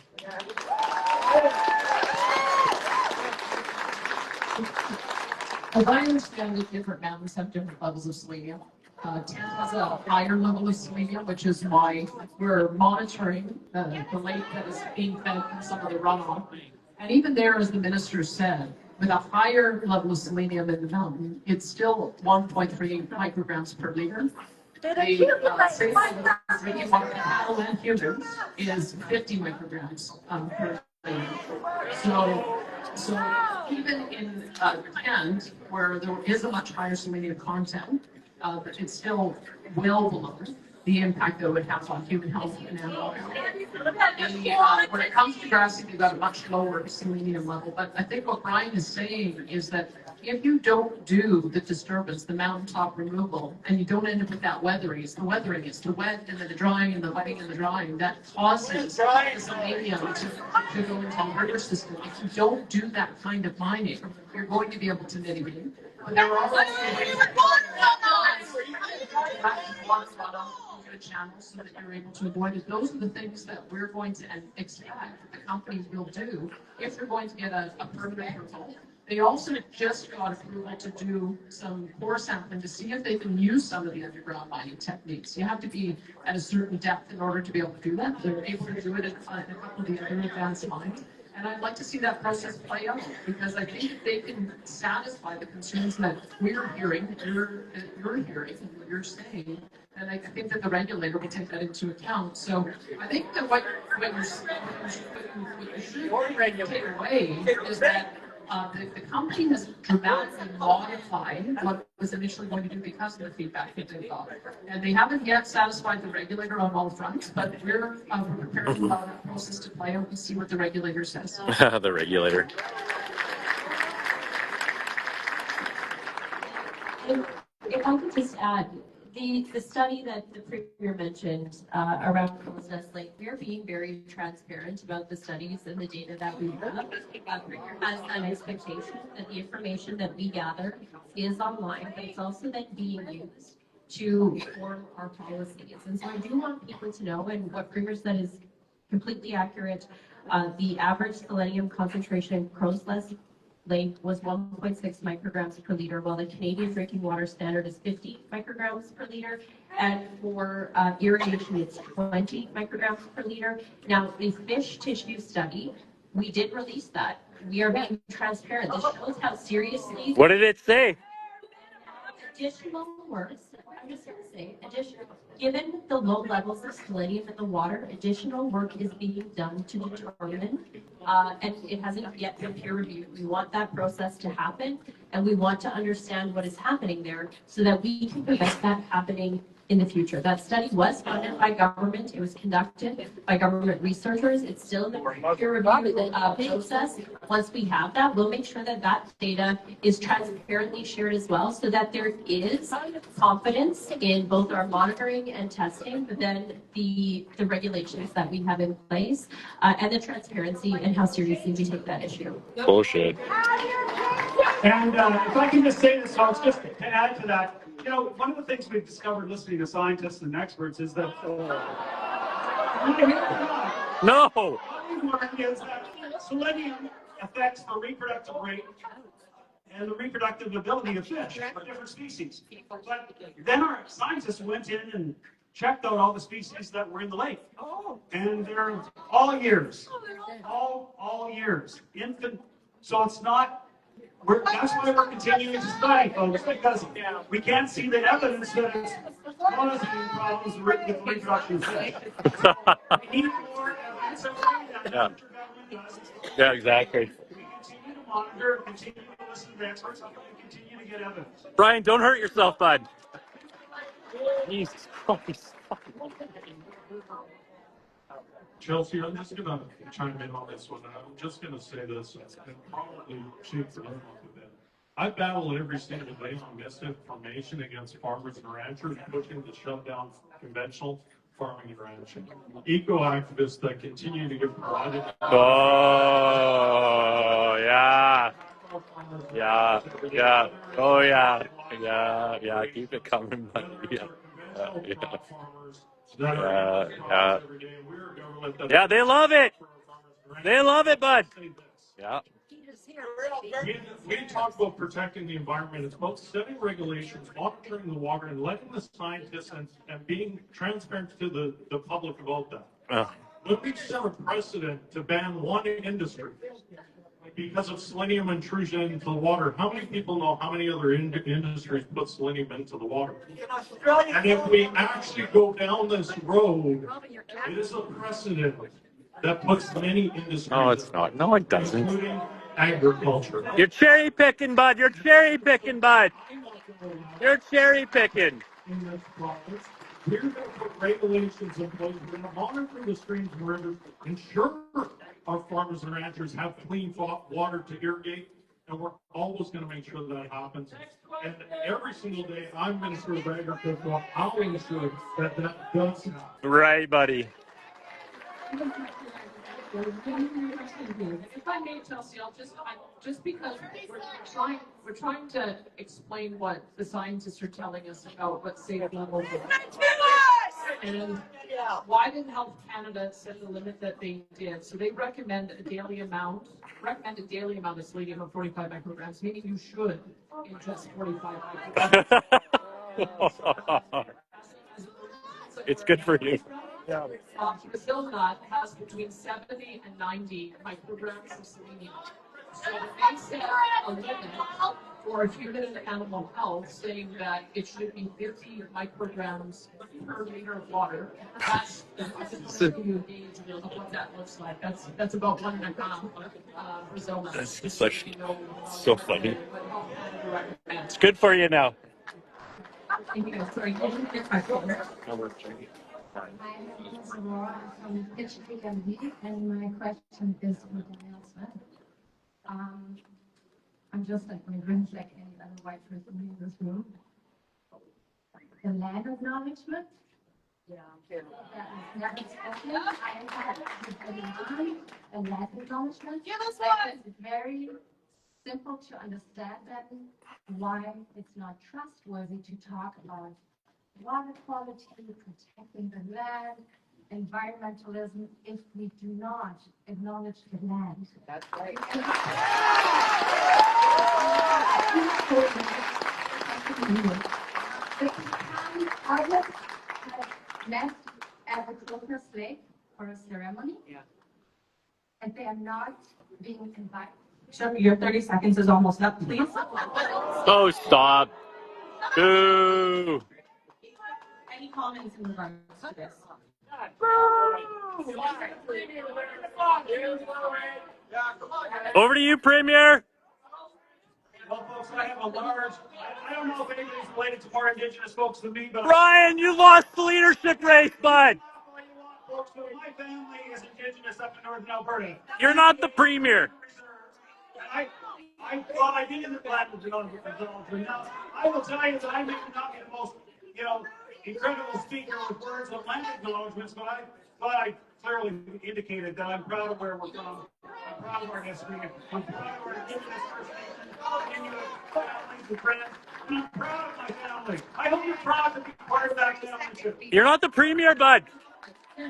S6: As I understand it, different mountains have different levels of selenium. 10 has a higher level of selenium, which is why we're monitoring the lake that is being fed from some of the runoff. And even there, as the minister said, with a higher level of selenium in the mountain, it's still 1.3 micrograms per liter. The safe level of drinking water for cattle and humans is 50 micrograms per liter. So even in Kent, where there is a much higher selenium content, it's still well below the impact that it would have on human health and animal health. When it comes to grassing, we've got a much lower selenium level. But I think what Brian is saying is that if you don't do the disturbance, the mountaintop removal, and you don't end up with that weathering, it's the wet and then the drying and the wetting and the drying, that causes the selenium to go into the river system. If you don't do that kind of mining, you're going to be able to mitigate. But there are also ways channels so that you're able to avoid it. Those are the things that we're going to expect that the companies will do if they're going to get a permit approval. They also just got approval to do some core sampling to see if they can use some of the underground mining techniques. You have to be at a certain depth in order to be able to do that. They're able to do it in a couple of the other advanced mines. And I'd like to see that process play out because I think if they can satisfy the concerns that we're hearing, you're hearing, and what you're saying, and I think that the regulator will take that into account. So I think that what you should take away is that the company has dramatically modified what was initially going to do because of the feedback that they got. And they haven't yet satisfied the regulator on all fronts, but we're prepared to allow that process to play out and see what the regulator says.
S3: The regulator.
S4: If I could just add, the study that the Premier mentioned around Process Lake, we're being very transparent about the studies and the data that we have. Premier has an expectation that the information that we gather is online, but it's also then being used to form our policies. And so I do want people to know, and what Premier said is completely accurate, the average selenium concentration in Crow's Lake was 1.6 micrograms per liter, while the Canadian drinking water standard is 50 micrograms per liter. And for irrigation, it's 20 micrograms per liter. Now, the fish tissue study, we did release that. We are being transparent. This shows how seriously.
S3: What did it say?
S4: Additional works, I'm just going to say, given the low levels of selenium in the water, additional work is being done to determine, and it hasn't yet been peer reviewed. We want that process to happen, and we want to understand what is happening there so that we can prevent that happening in the future. That study was funded by government. It was conducted by government researchers. It's still in the peer review process. Once we have that, we'll make sure that that data is transparently shared as well so that there is confidence in both our monitoring and testing, but then the regulations that we have in place and the transparency and how seriously we take that issue.
S3: Bullshit.
S2: And if I can just say this, folks, just to add to that, you know, one of the things we've discovered listening to scientists and experts is that
S3: No.
S2: what we've learned is that selenium affects the reproductive rate and the reproductive ability of fish for different species. But then our scientists went in and checked out all the species that were in the lake. And they're all years. All years. Infant. So it's not That's why we're continuing to study, folks, because we can't see the evidence that it's causing problems with the reproduction of fish. We need more evidence of that.
S3: Yeah. Yeah, exactly.
S2: We continue to monitor, continue to listen to experts, and continue to get evidence.
S3: Brian, don't hurt yourself, bud. Jesus Christ.
S5: Chelsea, I'm just gonna chime in on this one, and I'm just gonna say this, and probably shake the room up a bit. I battle every single day on misinformation against farmers and ranchers pushing to shut down conventional farming and ranching. Eco activists that continue to get provided.
S3: Oh, yeah. Yeah. Yeah. Oh, yeah. Yeah. Yeah. Keep it coming, buddy. Yeah. Yeah. Yeah. Yeah, they love it. They love it, bud. Yeah.
S5: We talk about protecting the environment. It's about setting regulations, monitoring the water, and letting the scientists and being transparent to the public about that. When we set a precedent to ban one industry because of selenium intrusion into the water, how many people know how many other industries put selenium into the water? And if we actually go down this road, it is a precedent that puts many industries.
S3: No, it's not. No, it doesn't.
S5: Including agriculture.
S3: You're cherry picking, bud. You're cherry picking, bud. You're cherry picking.
S5: In this province, we're going to put regulations in place. We're going to monitor the streams and rivers, ensure our farmers and ranchers have clean water to irrigate, and we're always going to make sure that happens. And every single day, I'm Minister of Agriculture. I'll ensure that that does happen.
S3: Right, buddy.
S6: If I may, Chelsea, just because we're trying to explain what the scientists are telling us about what safe levels are. And why did Health Canada set the limit that they did? So they recommend a daily amount of selenium of 45 micrograms, meaning you should ingest 45 micrograms.
S3: It's good for you.
S6: Brazil nut has between 70 and 90 micrograms of selenium. So they set a limit for human animal health, saying that it should be 50 micrograms per liter of water. That's give you a gauge of what that looks like. That's about 1.5 Brazil nuts.
S3: That's such, so funny. It's good for you now.
S6: Thank you guys. Sorry, you didn't get my phone.
S10: I am Aurora from HPMD, and my question is for Danielle Smith. I'm just like my friends, like any other white person in this room. The land acknowledgement. Yeah, that is never spoken. I have had a land acknowledgement. Yeah, that's right. It's very simple to understand that why it's not trustworthy to talk about water quality, protecting the land, environmentalism, if we do not acknowledge the land. That's right. Others have met at the Crocus Lake for a ceremony. Yeah. And they are not being invited.
S1: Sure, your 30 seconds is almost up, please.
S3: Oh, stop. Boo.
S1: Any comments in regards to this?
S3: Over to you, Premier.
S2: Well, folks, I have a large, I don't know if anybody's related to more Indigenous folks than me, but
S3: Brian, you lost the leadership race, bud.
S2: folks, but my family is Indigenous up in northern Alberta.
S3: You're not the Premier.
S2: I did in the Platinum Zone. Now, I will tell you that I may not be the most, incredible speaker with words of land acknowledgements, but I clearly indicated that I'm proud of where we're from. I'm proud of our history. I'm proud of our Indigenous First Nations, families and friends, and I'm proud of my family. I hope you're proud to be part of that family too.
S3: You're not the Premier, bud.
S11: Hi,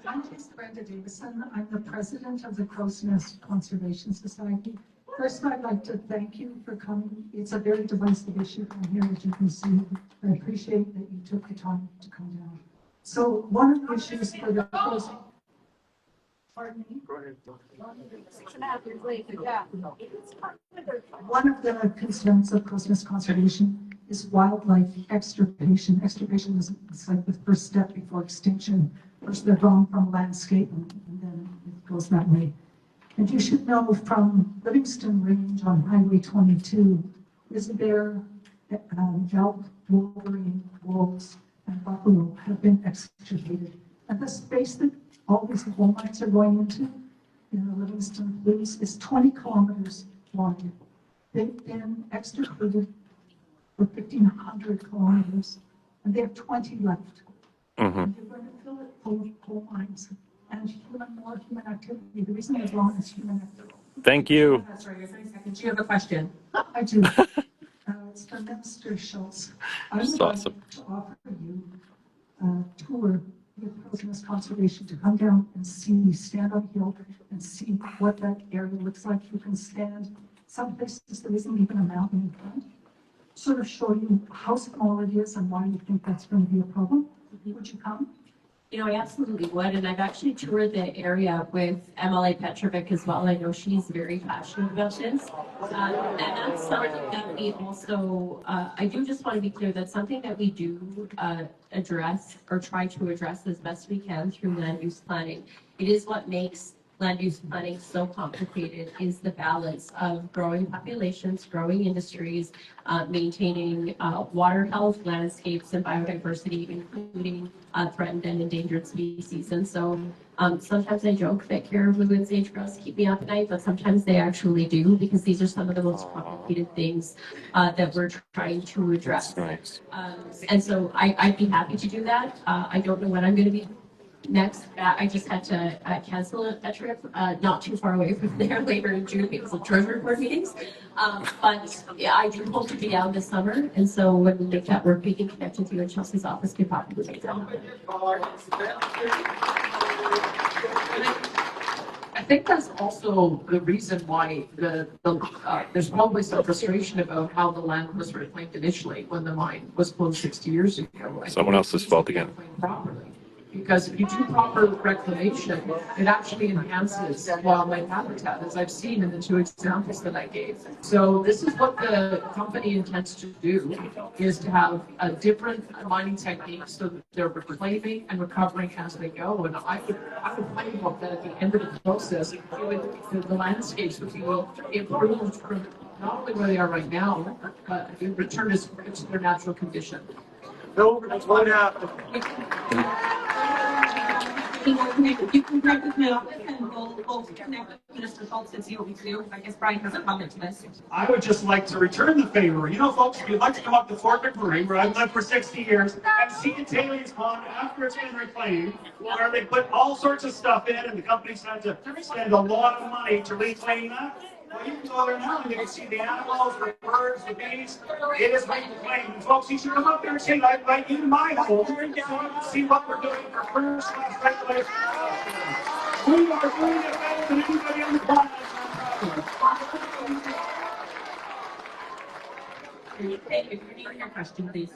S11: I'm Brenda Davison. I'm the president of the Crow's Nest Conservation Society. First, I'd like to thank you for coming. It's a very divisive issue down here, as you can see. I appreciate that you took the time to come down. So one of the issues for the Crow's Pardon me?
S6: Go ahead.
S11: 6.5 years later, yeah. One of the concerns of coastal conservation is wildlife extirpation. Extirpation is it's like the first step before extinction. First they're gone from landscape and then it goes that way. And you should know from Livingston Range on Highway 22, is there elk, wolverine, wolves, and buffalo have been extirpated. And the space that all these coal mines are going into in the Livingston Blues is 20 kilometers wide. They've been extirpated for 1,500 kilometers, and they have 20 left.
S3: Mm-hmm.
S11: And you're going to fill it full of coal mines and more human activity. The reason they're wrong is human activity.
S3: Thank you.
S4: Sorry, 30 seconds. You have a question.
S11: I do. It's for Minister Schultz. I would
S3: That's
S11: like
S3: awesome.
S11: to offer you a tour with Coastal Conservation to come down and see, stand on a hill and see what that area looks like. You can stand some places there isn't even a mountain in front. Sort of show you how small it is and why you think that's going to be a problem. Would you come?
S4: You know, I absolutely would, and I've actually toured the area with MLA Petrovic as well. I know she's very passionate about this. And that's something that we also, I do just want to be clear, that's something that we do address or try to address as best we can through land use planning. It is what makes land use planning so complicated is the balance of growing populations, growing industries, maintaining water health, landscapes, and biodiversity, including threatened and endangered species. And so sometimes I joke that caribou and sage-grouse keep me up at night, but sometimes they actually do, because these are some of the most complicated things that we're trying to address.
S3: Nice.
S4: And so I'd be happy to do that. I don't know when I'm going to be next. I just had to cancel a trip not too far away from there later in June because of treasury board meetings. But yeah, I do hope to be out this summer. And so when we make that work, we can connect with you in Chelsea's office. Could probably make that happen.
S6: I think that's also the reason why there's probably some frustration about how the land was reclaimed initially when the mine was closed 60 years ago.
S3: Someone else's fault again.
S6: Properly. Because if you do proper reclamation, it actually enhances wildlife habitat, as I've seen in the two examples that I gave. So this is what the company intends to do, is to have a different mining technique so that they're reclaiming and recovering as they go. And I would find hope that at the end of the process, the landscapes would be improved from not only where they are right now, but return to their natural condition.
S1: You can connect with my office and we'll connect with Minister Schultz and see what we can do. I guess Brian has a comment to this.
S2: I would just like to return the favor. You know, folks, if you'd like to come up to Fort McMurray, where I've lived for 60 years, and see a tailings pond after it's been reclaimed, where they put all sorts of stuff in, and the companies had to spend a lot of money to reclaim that. Well, you can go there now and you can see the animals, the birds, the bees. It is reclaimed. And folks, you should come up there and see it. I invite you to my home so you can see what we're doing for first-class regulation. We are doing it better than anybody on the planet.
S4: Thank you. Repeat your question, please.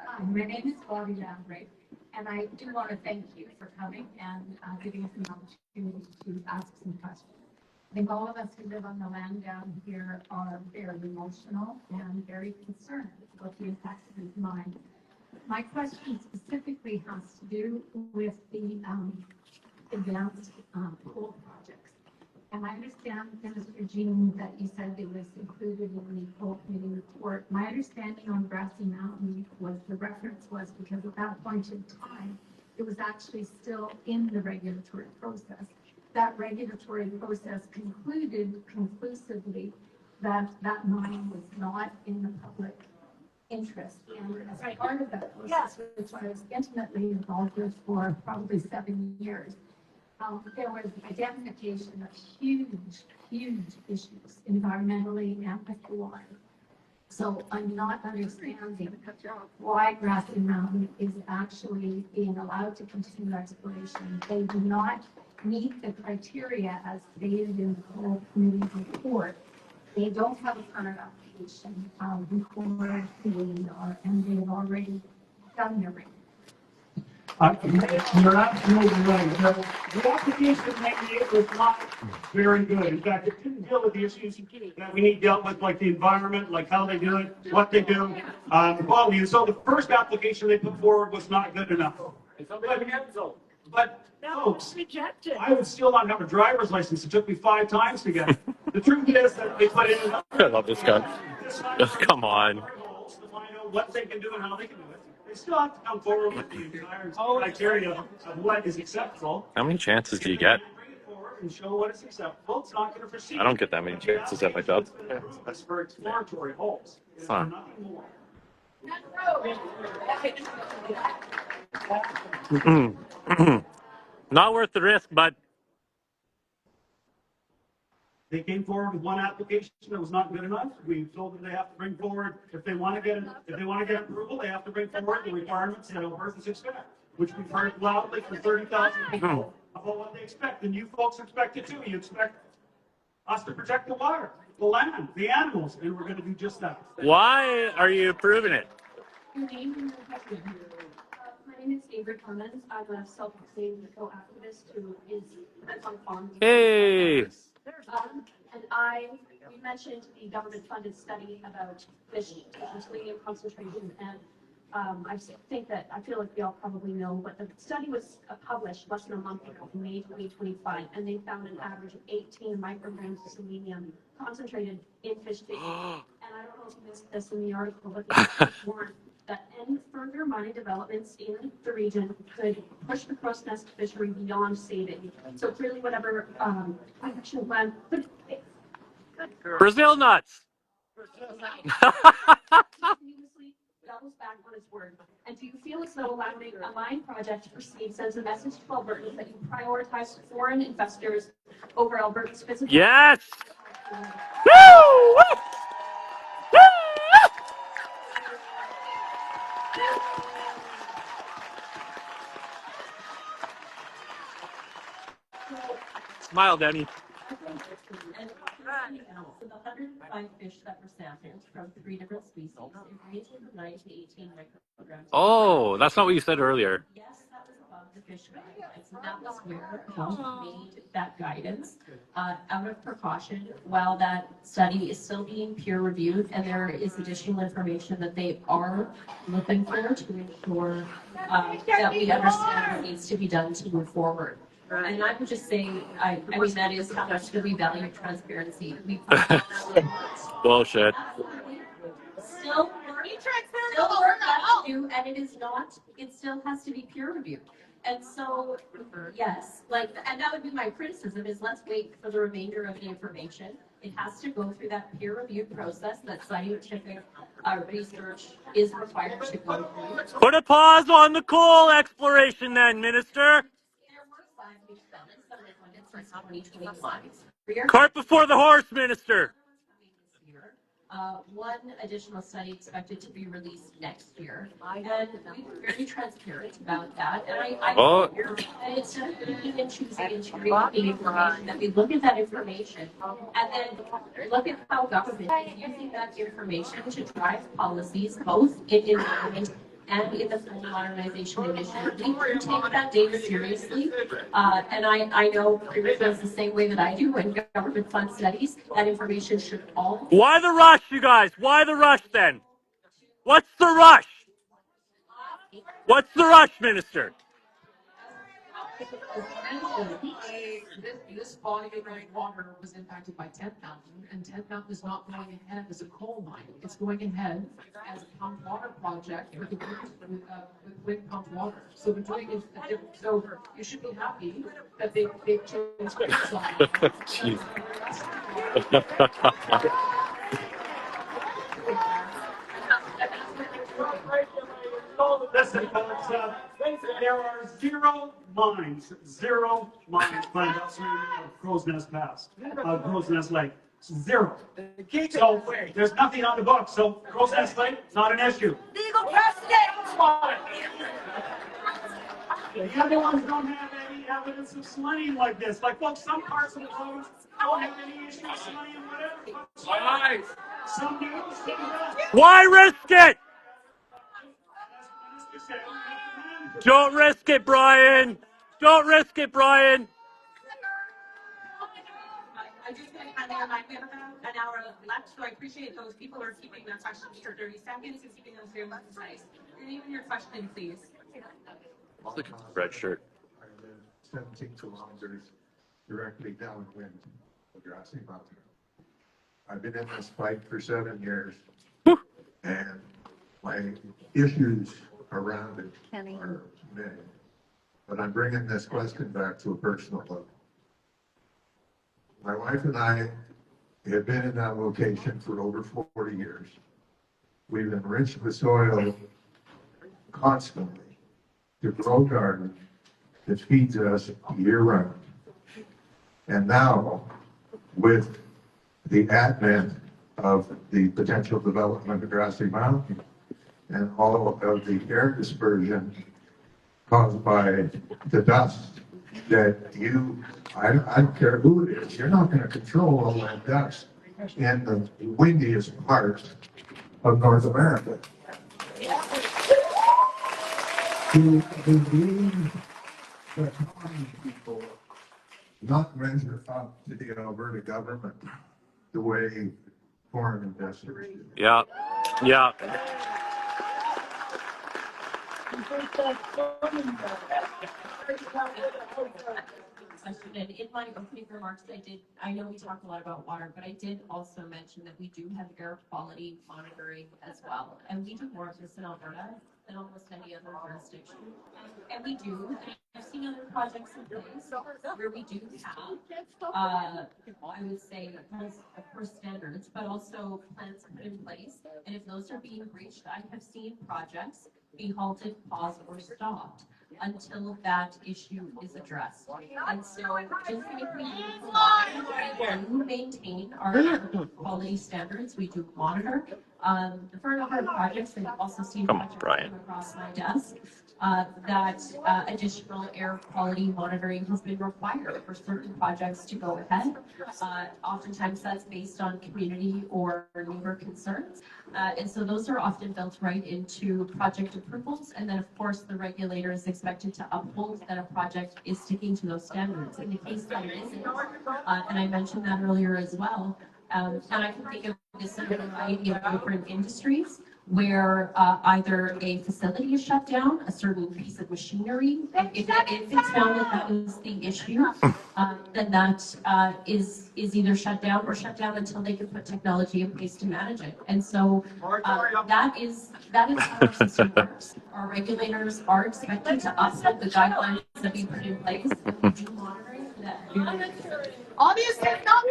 S10: Hi, my name is Bobby Lambright, and I do want to thank you for coming and giving us an opportunity to ask some questions. I think all of us who live on the land down here are very emotional and very concerned about the impacts of these mines. My question specifically has to do with the advanced coal projects. And I understand, Mr. Jean, that you said it was included in the coal committee report. My understanding on Grassy Mountain was the reference was because at that point in time, it was actually still in the regulatory process. That regulatory process concluded conclusively that that mine was not in the public interest. And as part of that process, which I was intimately involved with for probably 7 years, there was identification of huge issues environmentally and with the water. So I'm not understanding why Grassy Mountain is actually being allowed to continue exploration. They do not meet the criteria as stated in the whole committee report. They don't have a permit application before the and they've already done their rate.
S2: You're absolutely right. The application they made was not very good. In fact, it didn't deal with the issues that we need dealt with, like the environment, like how they do it, what they do, quality. And so the first application they put forward was not good enough. But folks, I would still not have a driver's license. It took me 5 times to get it. The truth is that they put in
S3: I love this guy. Come on.
S2: to find out what they can do and how they can do it. They still have to come forward with the entire criteria of what is acceptable.
S3: How many chances do you get?
S2: Bring it forward and show what is acceptable. It's not going to proceed.
S3: I don't get that many chances at my job.
S2: That's for exploratory holes. It's
S3: Huh.
S2: nothing more.
S3: Not worth the risk, but
S2: They came forward with one application that was not good enough. We told them they have to bring forward, if they want to get approval, they have to bring forward the requirements that Albertans expect, which we've heard loudly from 30,000 people about what they expect. And you folks expect it too. You expect us to protect the water, the land, the animals, and we're going to do just that.
S3: why are you approving it?
S4: Your name and your question. My name is Avery Clemens. I'm a self-proclaimed eco-activist who is on farm.
S3: Hey.
S4: And you mentioned the government-funded study about fish selenium concentration, and I feel like we all probably know, but the study was published less than a month ago, in May 2025, and they found an average of 18 micrograms of selenium concentrated in fish feed. And I don't know if you missed this in the article, but they warned that any further mining developments in the region could push the crow's nest fishery beyond saving. So clearly, whatever action plan.
S3: Brazil nuts.
S4: Continuously doubles back on its word. And do you feel as though allowing a mine project to proceed sends a message to Albertans that you prioritize foreign investors over Alberta's physical?
S3: Yes. Woo! Smile, Danny.
S4: And so the 105 fish that were sampled from 3 different species, it ranged from 9 to 18 micrograms.
S3: Oh, that's not what you said earlier.
S4: Yes, that was above the fish guidelines, and that was where health made that guidance out of precaution while that study is still being peer reviewed, and there is additional information that they are looking for to ensure that we understand what needs to be done to move forward. And I would just say, I mean, that is how much do we value transparency.
S3: Bullshit.
S4: Still work left to do, and it still has to be peer reviewed. And so, yes, and that would be my criticism is let's wait for the remainder of the information. It has to go through that peer review process that scientific research is required to go through.
S3: Put a pause on the coal exploration then, Minister. Cart before the horse, Minister.
S4: One additional study expected to be released next year, and we were very transparent about that. And it's not picking and choosing and cherry picking information. That we look at that information and then look at how government is using that information to drive policies, both in environment and in the full modernization initiative. We do take that data seriously, and I know Premier feels the same way that I do when government funds studies. That information should all.
S3: Why the rush, you guys? Why the rush then? What's the rush? What's the rush, Minister?
S6: This body of water was impacted by 10th Mountain, and 10th Mountain is not going ahead as a coal mine. It's going ahead as a pumped water project with wind pumped water. So we're doing it. So you should be happy that they've changed
S3: Jeez.
S2: Listen, folks, there are zero mines planned upstream of Crow's Nest Pass, Crow's Nest Lake. Zero. So there's nothing on the books. So Crow's Nest Lake, not an issue.
S9: Legal precedent!
S2: The other ones don't have any evidence of selenium like this. Like, folks, some parts of the coast don't have any issue with selenium, whatever. Some do, some don't.
S3: Why risk it? Don't risk it, Brian. Don't risk it, Brian.
S4: I just want to kind of remind you, we have about an hour left, so I appreciate those people who are keeping their questions for 30 seconds and keeping them very concise. Your name and your question, please.
S3: Red shirt.
S7: I live 17 kilometers directly downwind of Grassy Mountain. I've been in this fight for 7 years, and my issues around it are many. But I'm bringing this question back to a personal level. My wife and I have been in that location for over 40 years. We've enriched the soil constantly to grow garden that feeds us year round. And now, with the advent of the potential development of Grassy Mountain and all of the air dispersion caused by the dust that I don't care who it is, you're not going to control all that dust in the windiest part of North America. Do we, the common people, not measure up to the Alberta government the way foreign investors do?
S3: Yeah. Yeah.
S4: And in my opening remarks, I know we talked a lot about water, but I did also mention that we do have air quality monitoring as well. And we do more of this in Alberta than almost any other jurisdiction. And we do, I've seen other projects in place where we do have, I would say, of course, standards, but also plans put in place. And if those are being breached, I have seen projects be halted, paused, or stopped until that issue is addressed. And so just like we do maintain our air quality standards, we do monitor. For a number of projects, I've also seen projects come across my desk that additional air quality monitoring has been required for certain projects to go ahead. Oftentimes that's based on community or neighbor concerns. And so those are often built right into project approvals. And then of course the regulator is expected to uphold that a project is sticking to those standards. In the case that it isn't, and I mentioned that earlier as well, and I can think of this in a variety of different industries where either a facility is shut down, a certain piece of machinery, if it's found that that was the issue, then that is either shut down or shut down until they can put technology in place to manage it. And so that is how our system works. Our regulators are expected to uphold the guidelines that we put in place, and we do monitoring for that.
S6: Obviously not.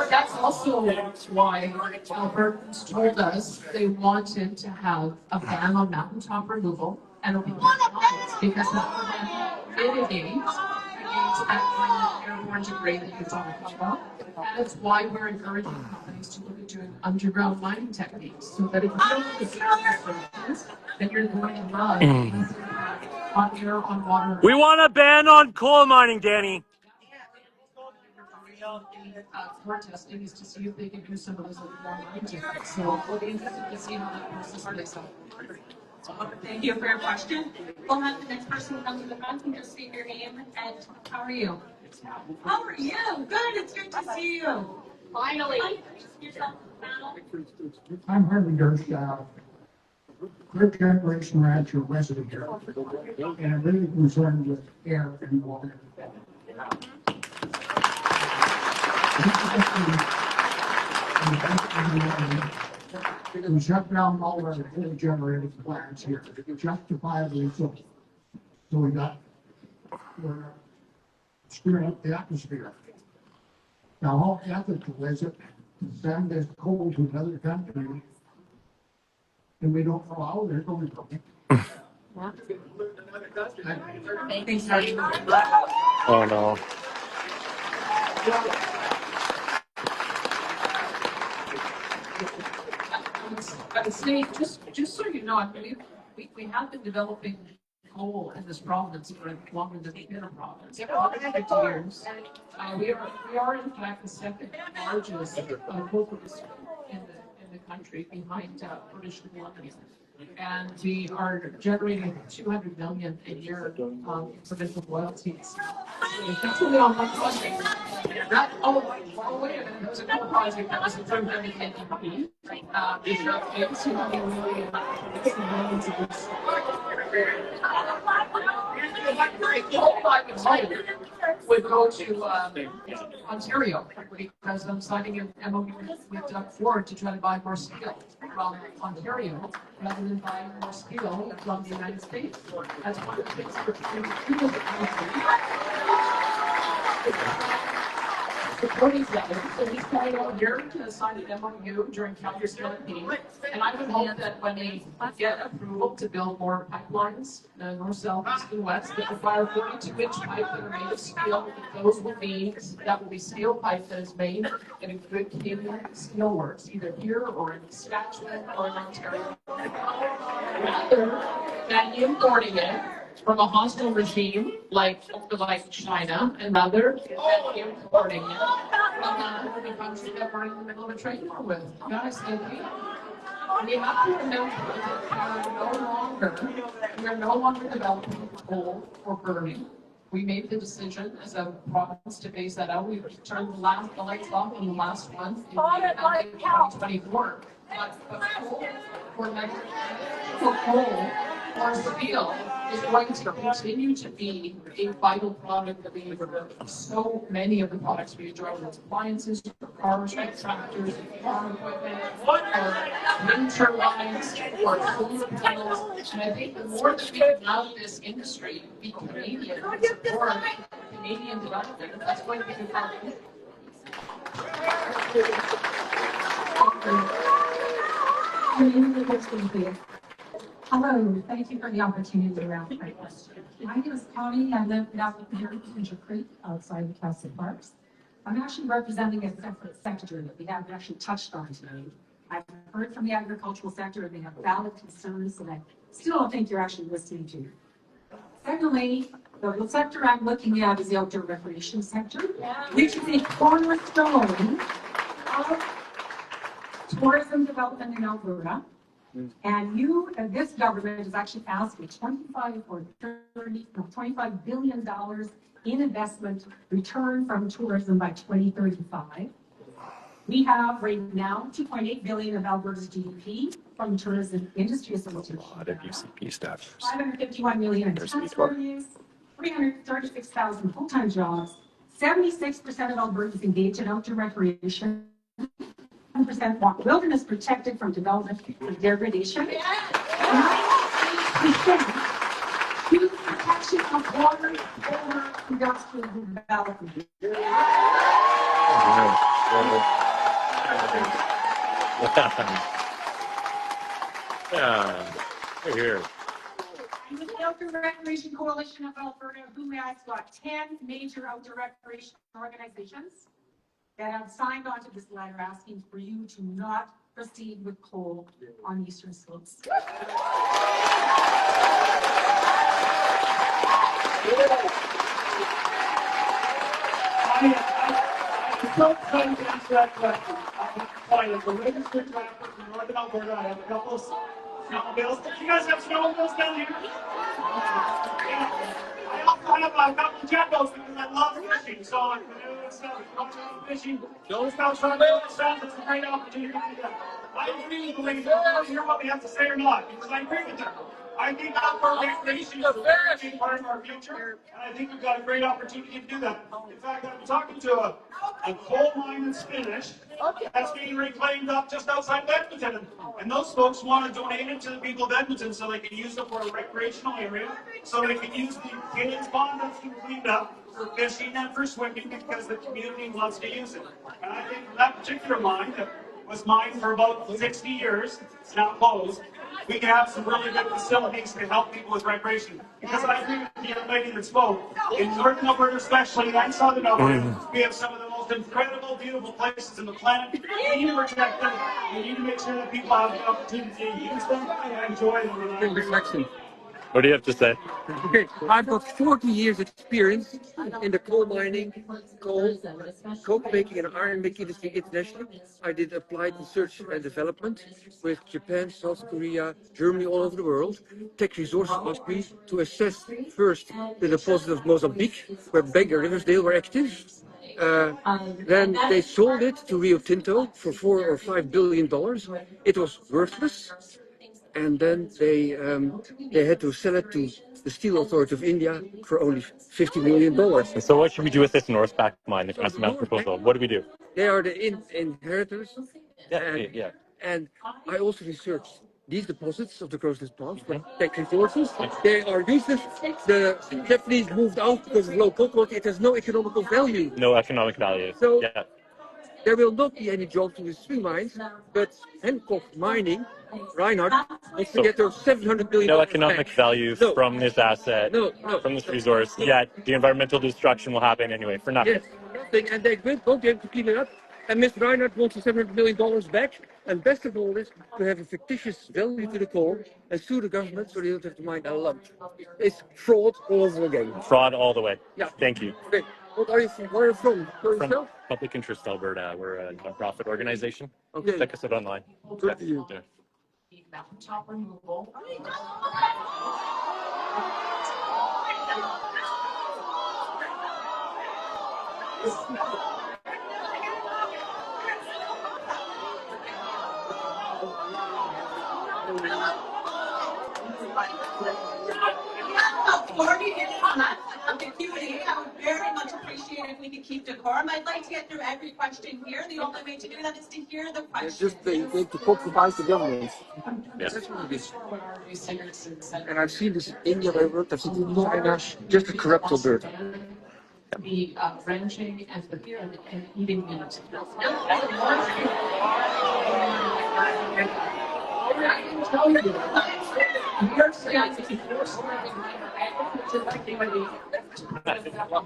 S6: That's also why Albertans told us they wanted to have a ban on mountaintop removal and a ban because that would mitigate against that kind of airborne debris that you're talking about. That's why we're encouraging companies to look at doing underground mining techniques so that if you don't have the surface, then you're going to run on air, on water.
S3: We want a ban on coal mining, Danny.
S6: For testing is to see if they can do some of those underground mine techniques. So we'll be interested to see how that process plays out.
S4: Thank you for your question. We'll have the next person come to the front and just state your name and how are you? How are you? Good, it's good to see you. Finally.
S7: I'm Harvey Durst, third generation rancher resident here, and I'm really concerned with air and water. We shut down all our coal generating plants here, justifiably so. So we're screwing up the atmosphere. Now, how ethical is it to send this coal to another country and we don't know how they're going to?
S3: Oh no.
S6: I would say, just so you know, I believe we have been developing coal in this province for longer than the inner province. 50 years. We are in fact the second largest coal producer in the country behind British Columbia. And we are generating 200 million a year in provincial royalties. That's what we all want to say. Oh, wait a minute, there was another project that was approved in the NDP. It's, you know, really, it's millions of this. Hope I would tell you would go to Ontario because I'm signing an MOU with Doug Ford to try to buy more steel from Ontario rather than buying more steel from the United States. That's one of the things we're trying to do as a country. Supporting that. So he's coming out here to sign an MOU during Calgary campaign. And I would hope that when they get approval to build more pipelines, north, south, east, and west, that require 42-inch pipe that are made of steel, that will be steel pipe that is made in a good Canadian steel works, either here or in Saskatchewan or in Ontario. Rather than importing it from a hostile regime like China, and rather than importing it from a country that we're in the middle of a trade war with. Guys, we have to remember that we are no longer developing coal or burning. We made the decision as a province to phase that out. We turned the lights off on the last one in 2024. But coal or steel is going to continue to be a vital product that we need. So many of the products we enjoy, with appliances, cars, tractors, farm equipment, wind turbines, or solar panels. And I think the more that we allow this industry to be Canadian and support Canadian development, that's going to be good for you.
S11: Hello, thank you for the opportunity to ask my question. My name is Connie. I live down here in Ginger Creek outside of Castle Parks. I'm actually representing a separate sector that we haven't actually touched on tonight. I've heard from the agricultural sector and they have valid concerns that I still don't think you're actually listening to. Secondly, the sector I'm looking at is the outdoor recreation sector, which is a cornerstone of tourism development in Alberta. And this government has actually asked for $25 billion in investment return from tourism by 2035. We have right now 2.8 billion of Alberta's GDP from the tourism industry association.
S3: A lot of UCP staffers.
S11: 551 million in tax revenues, 336,000 full-time jobs, 76% of Albertans engaged in outdoor recreation. 100% wilderness protected from development and degradation. 98% to protection of water over industrial development.
S3: Yeah, here.
S11: And with the Outdoor Recreation Coalition of Alberta, who has got 10 major outdoor recreation organizations that have signed on to this letter asking for you to not proceed with coal on eastern slopes.
S5: I'm so excited to answer that question. I'm the registered trapper from northern Alberta. I have a couple of snowmobiles. You guys have snowmobiles down here? Yeah. I also have a couple of jet boats because I love fishing. So I'm doing stuff, fishing. Those guys trying to do stuff. It's a great opportunity to do that. I really believe that. Hear what we have to say or not, because I agree with them. I think outdoor recreation is a very big part of our future, and I think we've got a great opportunity to do that. In fact, I'm talking to a coal mine in Spanish that's being reclaimed up just outside of Edmonton, and those folks want to donate it to the people of Edmonton so they can use it for a recreational area, so they can use the Kittens Pond that's been cleaned up for fishing and for swimming because the community wants to use it. And I think that particular mine that was mined for about 60 years, it's now closed, we can have some really good facilities to help people with recreation. Because I agree with the young lady that spoke. In northern Alberta especially, and southern Alberta, we have some of the most incredible, beautiful places in the planet. We need to protect them. We need to make sure that people have the opportunity to use them and enjoy them.
S3: What do you have to say?
S12: Okay, I've got 40 years experience in the coal mining, coke making and iron making industry internationally. I did applied research and development with Japan, South Korea, Germany, all over the world. Tech Resources asked me to assess first the deposit of Mozambique, where Baker Riversdale were active. Then they sold it to Rio Tinto for $4 or $5 billion. It was worthless, and then they had to sell it to the Steel Authority of India for only $50 million.
S3: So what should we do with this Northback mine, the Transmountain proposal? What do we do?
S12: They are the inheritors.
S3: Yeah, yeah.
S12: And I also researched these deposits of the Crossness plants for tech resources. They are useless. The Japanese moved out because of low coal quality. It has no economical value.
S3: No economic value.
S12: So
S3: yeah.
S12: there will not be any jobs in the swing mines, but Hancock Mining, Reinhardt, wants to get those $700 million.
S3: No economic value from this asset, from this resource, yet the environmental destruction will happen anyway, for nothing.
S12: Yes, nothing, and they won't be able to clean it up. And Mr. Reinhardt wants the $700 million back, and best of all is to have a fictitious value to the coal and sue the government so they don't have to mine a lump. It's fraud all over again.
S3: Fraud all the way.
S12: Yeah.
S3: Thank you.
S12: Okay. What are you from? Where are you from?
S3: From Public Interest Alberta. We're a non-profit organization.
S12: Okay.
S3: Check us out online.
S12: Good to you.
S3: Yeah.
S6: Mountaintop removal.
S1: Before we get on that, the Q&A, I would very much appreciate if we could keep decorum. I'd like to get through every question here. The only way to do that is to hear the question.
S12: They to compromise the government.
S3: Yes.
S12: That's what it is. And I've seen this in India where I worked, I've seen it in China, just a corrupt Alberta.
S6: The ranching and eating meat. I can tell you, New York State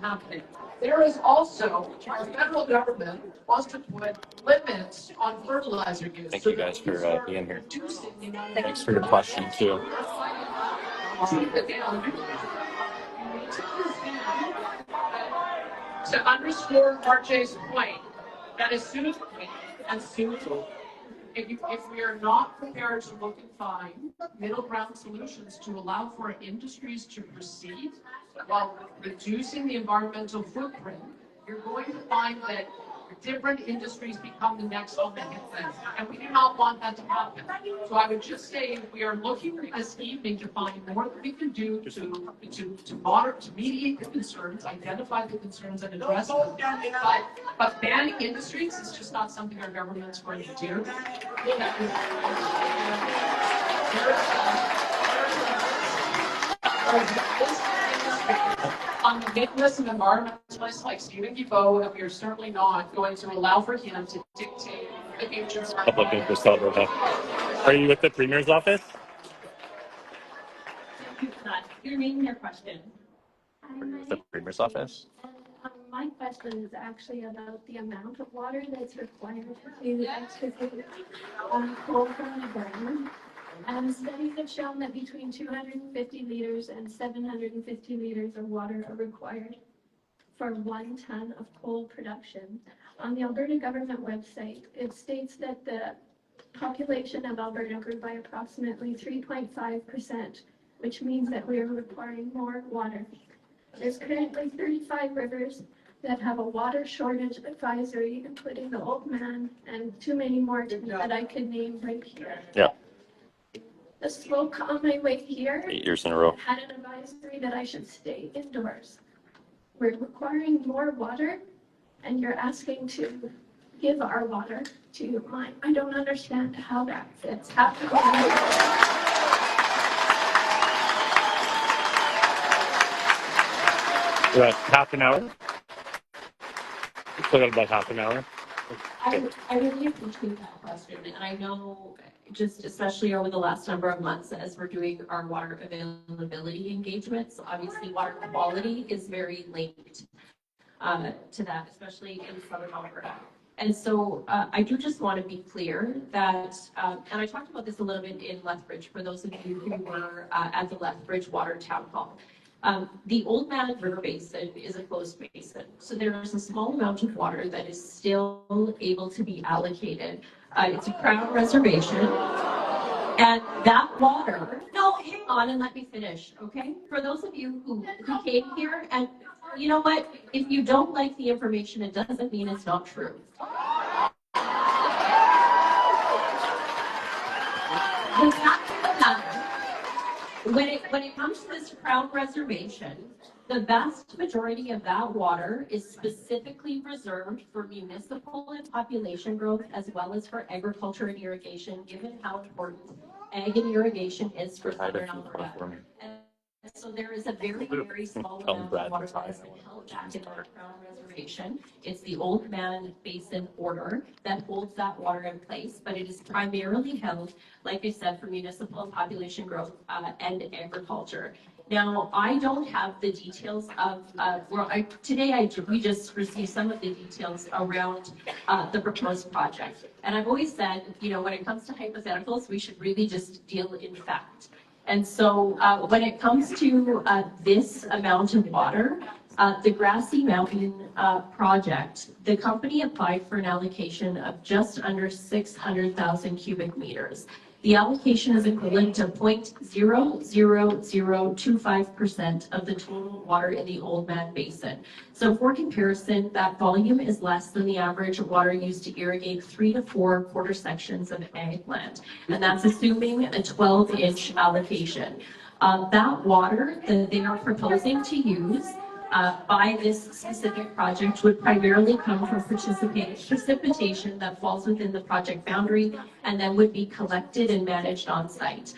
S6: happening. There is also, our federal government wants to put limits on fertilizer use.
S3: Thank you guys for being here. Thanks for your question too.
S6: To underscore RJ's point, that as soon as if we are not prepared to look and find middle ground solutions to allow for industries to proceed while reducing the environmental footprint, you're going to find that different industries become the next thing. And we do not want that to happen. So I would just say we are looking this evening to find more that we can do to mediate the concerns, identify the concerns and address them. But banning industries is just not something our government's going to do. On the business and environmentalists like Stephen Guilbeault, and we are certainly not going to allow for him to dictate the future.
S3: Public Interest Alberta. Are you with the Premier's office?
S4: Your name, your question.
S3: The Premier's office.
S10: My question is actually about the amount of water that's required to extricate coal from the ground. Studies have shown that between 250 liters and 750 liters of water are required for 1 ton of coal production. On the Alberta government website, it states that the population of Alberta grew by approximately 3.5%, which means that we are requiring more water. There's currently 35 rivers that have a water shortage advisory, including the Old Man and too many more that I could name right here.
S3: Yeah.
S10: The smoke on my way here
S3: 8 years in a row.
S10: had an advisory that I should stay indoors. We're requiring more water, and you're asking to give our water to mine. I don't understand how that fits.
S3: You're at half an hour? Put it about half an hour.
S4: I really appreciate that question, and I know just especially over the last number of months as we're doing our water availability engagements, obviously water quality is very linked to that, especially in southern Alberta. And so I do just want to be clear that, and I talked about this a little bit in Lethbridge, for those of you who were at the Lethbridge Water Town Hall. The Old Man River Basin is a closed basin, so there is a small amount of water that is still able to be allocated. It's a Crown reservation, and that water, no, hang on and let me finish, okay? For those of you who came here, and you know what? If you don't like the information, it doesn't mean it's not true. The fact of the matter, when it comes to this Crown reservation, the vast majority of that water is specifically reserved for municipal and population growth, as well as for agriculture and irrigation, given how important ag and irrigation is for southern Alberta. And so there is a very, very small amount of water that has been held back in our Crown reservation. It's the Old Man Basin Order that holds that water in place, but it is primarily held, like I said, for municipal and population growth and agriculture. Now, I don't have the details of, we just received some of the details around the proposed project. And I've always said, you know, when it comes to hypotheticals, we should really just deal in fact. And so when it comes to this amount of water, the Grassy Mountain project, the company applied for an allocation of just under 600,000 cubic meters. The allocation is equivalent to 0.00025% of the total water in the Old Man Basin. So for comparison, that volume is less than the average water used to irrigate 3 to 4 quarter sections of ag land. And that's assuming a 12-inch allocation. That water that they are proposing to use by this specific project would primarily come from precipitation that falls within the project boundary and then would be collected and managed on site.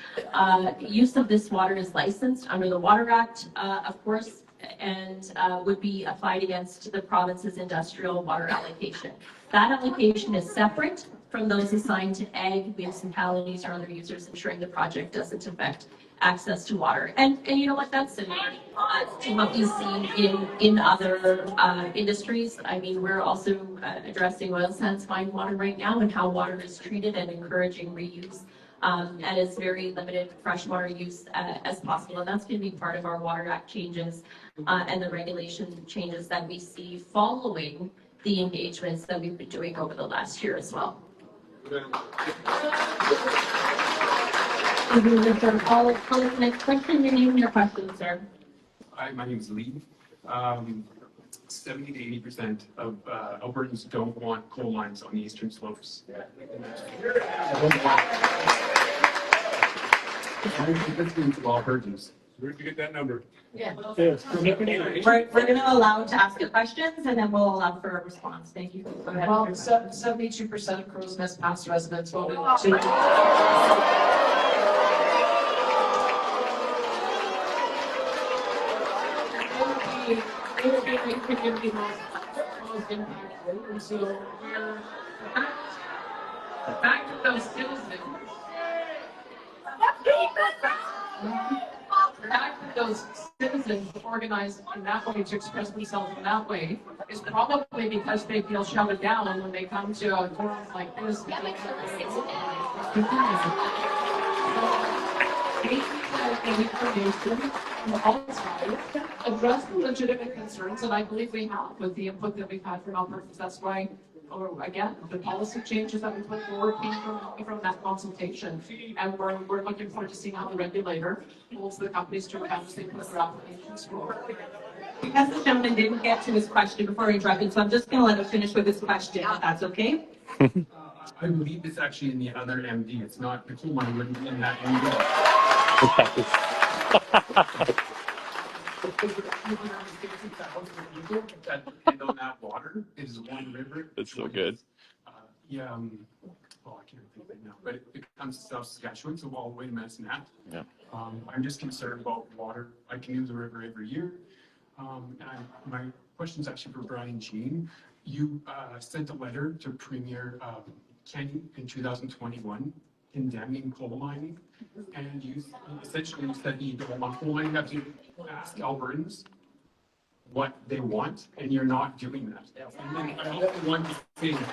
S4: Use of this water is licensed under the Water Act, of course, and would be applied against the province's industrial water allocation. That allocation is separate from those assigned to ag, municipalities, or other users, ensuring the project doesn't affect access to water. And you know what, that's similar to what we see in other industries. I mean, we're also addressing oil sands mine water right now and how water is treated and encouraging reuse and as very limited freshwater use as possible. And that's going to be part of our Water Act changes and the regulation changes that we see following the engagements that we've been doing over the last year as well. Call it the next question. Your name and your question, sir.
S13: Hi, my name is Lee. 70 to 80% of Albertans don't want coal mines on the eastern slopes. Where did you get that number?
S1: Yeah. We're going to allow to ask you questions, and then we'll allow for a response. Thank you. Go ahead.
S6: Well, 72% of Crow's Nest past residents voted to. It would be a community most impactful, and so we're back to those citizens. Back to those citizens organized in that way to express themselves in that way is probably because they feel shouted down when they come to a forum like this. Information on all sides, address the legitimate concerns, and I believe we have with the input that we've had from Albertans. That's why, or again, the policy changes that we put forward came from that consultation, and we're looking forward to seeing how the regulator holds the companies to account as they put their applications forward.
S1: Because the gentleman didn't get to his question before I interrupted, so I'm just going to let him finish with his question, if that's okay.
S13: I believe it's actually in the other MD. It's not the coal mine wouldn't be in that MD. That depend on that water is one river.
S3: That's so good.
S13: Yeah. Well, I can't think of it now, but it comes to South Saskatchewan, so all the way to Medicine Hat.
S3: Yeah.
S13: I'm just concerned about water. I can use the river every year. And my question is actually for Brian Jean. You sent a letter to Premier Kenny in 2021 condemning coal mining, and you essentially said you don't want coal mining. You have to ask Albertans what they want, and you're not doing that. And then I also want to say that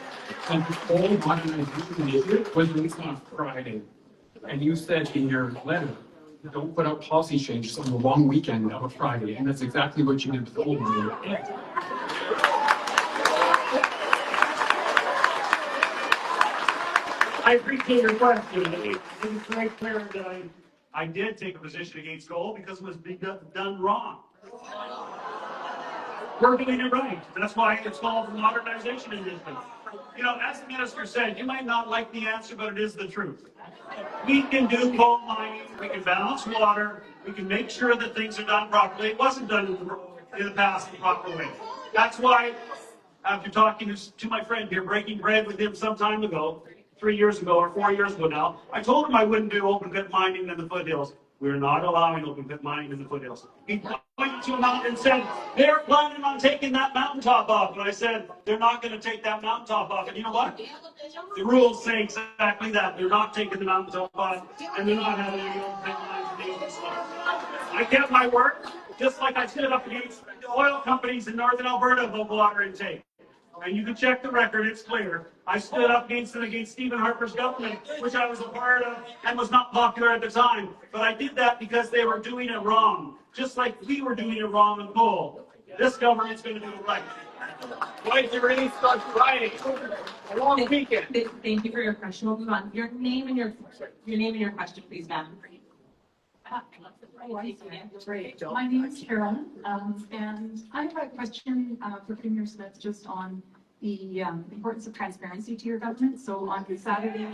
S13: the whole modernization initiative was released on Friday. And you said in your letter, don't put out policy changes on the long weekend of a Friday, and that's exactly what you did with the old one.
S2: I appreciate your question. It's very clear that I did take a position against coal because it was being done wrong. We're doing it right. That's why it's called modernization initiative. You know, as the minister said, you might not like the answer, but it is the truth. We can do coal mining, we can balance water, we can make sure that things are done properly. It wasn't done in the past the proper way. That's why, after talking to my friend here, breaking bread with him some time ago, 3 years ago or 4 years ago now, I told him I wouldn't do open pit mining in the foothills. We're not allowing open pit mining in the foothills. He pointed to a mountain and said, they're planning on taking that mountaintop off. And I said, they're not going to take that mountaintop off. And you know what? The rules say exactly that. They're not taking the mountaintop off, and they're not having any open pit mines. I kept my word, just like I stood up against the oil companies in northern Alberta about water intake. And you can check the record, it's clear. I stood up against Stephen Harper's government, which I was a part of and was not popular at the time. But I did that because they were doing it wrong, just like we were doing it wrong in coal. This government's going to do it right.
S6: Why the race starts Friday? A long weekend.
S4: Thank you for your question. We'll move on. Your name and your question, please, ma'am.
S14: Great. My name is Carolyn, and I have a question for Premier Smith just on the importance of transparency to your government. So on Saturday,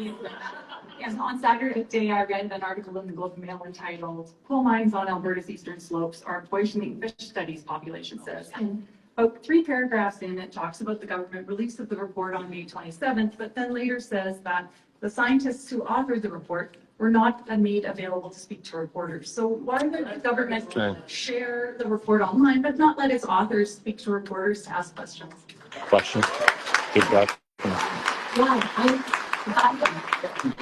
S14: I read an article in the Globe and Mail entitled "Coal Mines on Alberta's Eastern Slopes Are Poisoning Fish Studies Population Says." And about 3 paragraphs in, it talks about the government release of the report on May 27th, but then later says that the scientists who authored the report were not made available to speak to reporters. So why would the government share the report online, but not let its authors speak to reporters to ask questions?
S3: Question. Good question.
S4: Yeah, I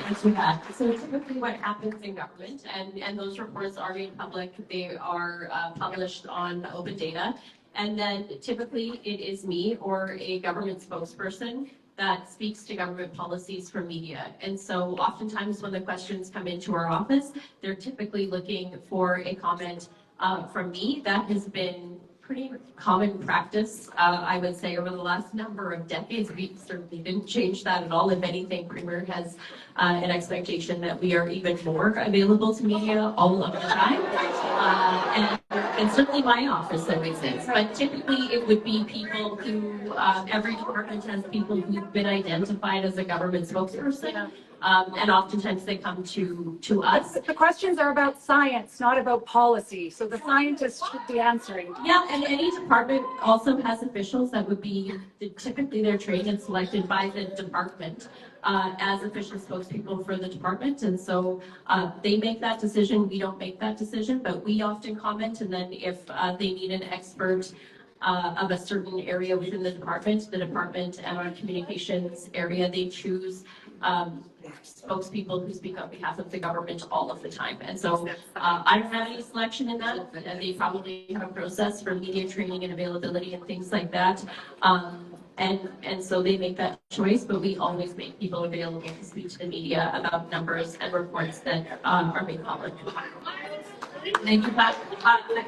S4: answer that. So typically what happens in government, and those reports are made public, they are published on open data, and then typically it is me or a government spokesperson that speaks to government policies for media. And so oftentimes when the questions come into our office, they're typically looking for a comment from me. That has been pretty common practice, I would say, over the last number of decades. We certainly didn't change that at all. If anything, Premier has an expectation that we are even more available to media all of the time. And certainly my office always is. But typically it would be people who, every department has people who've been identified as a government spokesperson. And oftentimes they come to us.
S14: The questions are about science, not about policy. So the scientists should be answering.
S4: Yeah, and any department also has officials that would be, typically they're trained and selected by the department as official spokespeople for the department. And so they make that decision. We don't make that decision, but we often comment. And then if they need an expert of a certain area within the department and our communications area, they choose spokespeople who speak on behalf of the government all of the time. And so I don't have any selection in that. And they probably have a process for media training and availability and things like that. And so they make that choice, but we always make people available to speak to the media about numbers and reports that are made public. Thank you, Pat.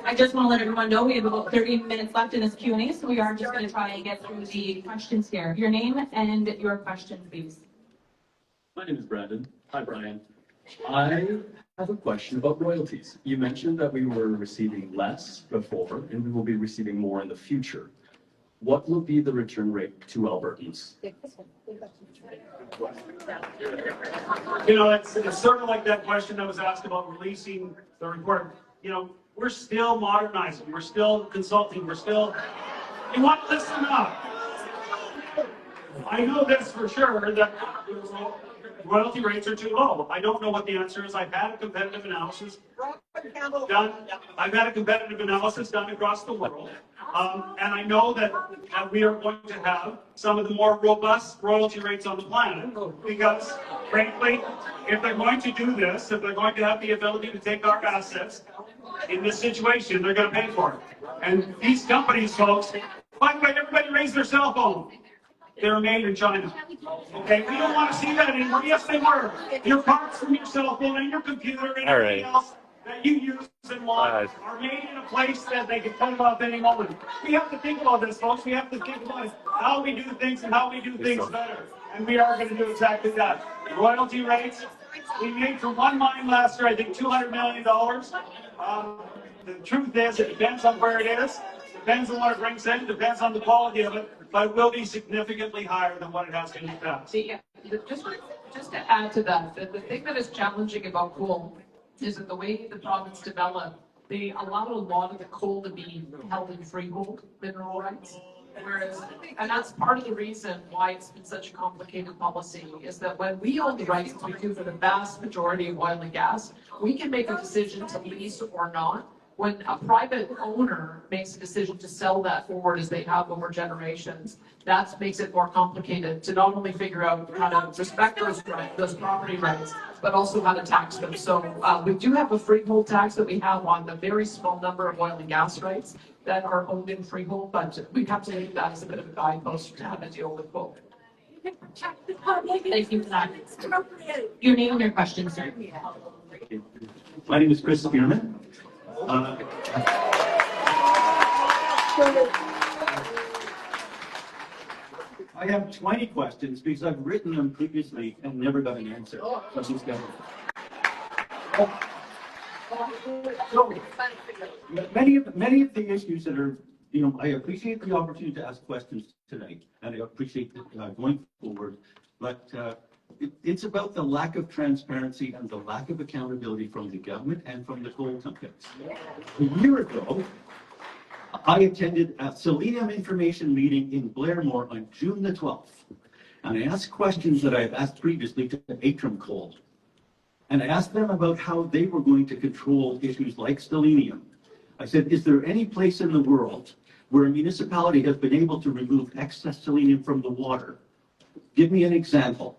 S4: I just want to let everyone know we have about 30 minutes left in this Q&A, so we are just going to try and get through the questions here. Your name and your question, please.
S15: My name is Brandon. Hi, Brian. I have a question about royalties. You mentioned that we were receiving less before and we will be receiving more in the future. What will be the return rate to Albertans?
S2: You know, it's sort of like that question that was asked about releasing the report. You know, we're still modernizing, we're still consulting, you want to listen up. I know this for sure, that royalty rates are too low. I don't know what the answer is. I've had a competitive analysis. done. I've had a competitive analysis done across the world. And I know that we are going to have some of the more robust royalty rates on the planet because, frankly, if they're going to do this, if they're going to have the ability to take our assets in this situation, they're going to pay for it. And these companies, folks, by the way, everybody raise their cell phone. They're made in China. Okay, we don't want to see that anymore. Yes, they were. Your parts from your cell phone and your computer and everything else that you use and want are made in a place that they can cut it off any moment. We have to think about this, folks. We have to think about how we do things and how we do things better. And we are going to do exactly that. Royalty rates. We made from one mine last year, I think, $200 million. The truth is, it depends on where it is. Depends on what it brings in, depends on the quality of it, but it will be significantly higher than what it has been in the past.
S6: Just to add to that, the thing that is challenging about coal is that the way the province developed, they allowed a lot of the coal to be held in freehold mineral rights. Whereas, and that's part of the reason why it's been such a complicated policy, is that when we own the rights, we do for the vast majority of oil and gas, we can make a decision to lease or not. When a private owner makes a decision to sell that forward as they have over generations, that makes it more complicated to not only figure out how to respect those property rights, but also how to tax them. So we do have a freehold tax that we have on a very small number of oil and gas rights that are owned in freehold, but we have to leave that as a bit of a guidepost to how to deal with coal.
S4: Thank you for that. Your name and your question, sir.
S16: My name is Chris Spearman. I have 20 questions because I've written them previously and never got an answer from this government. So, many of the issues that are, I appreciate the opportunity to ask questions tonight, and I appreciate going forward, but it's about the lack of transparency and the lack of accountability from the government and from the coal companies. A year ago, I attended a selenium information meeting in Blairmore on June the 12th, and I asked questions that I've asked previously to Atrium Coal. And I asked them about how they were going to control issues like selenium. I said, is there any place in the world where a municipality has been able to remove excess selenium from the water? Give me an example.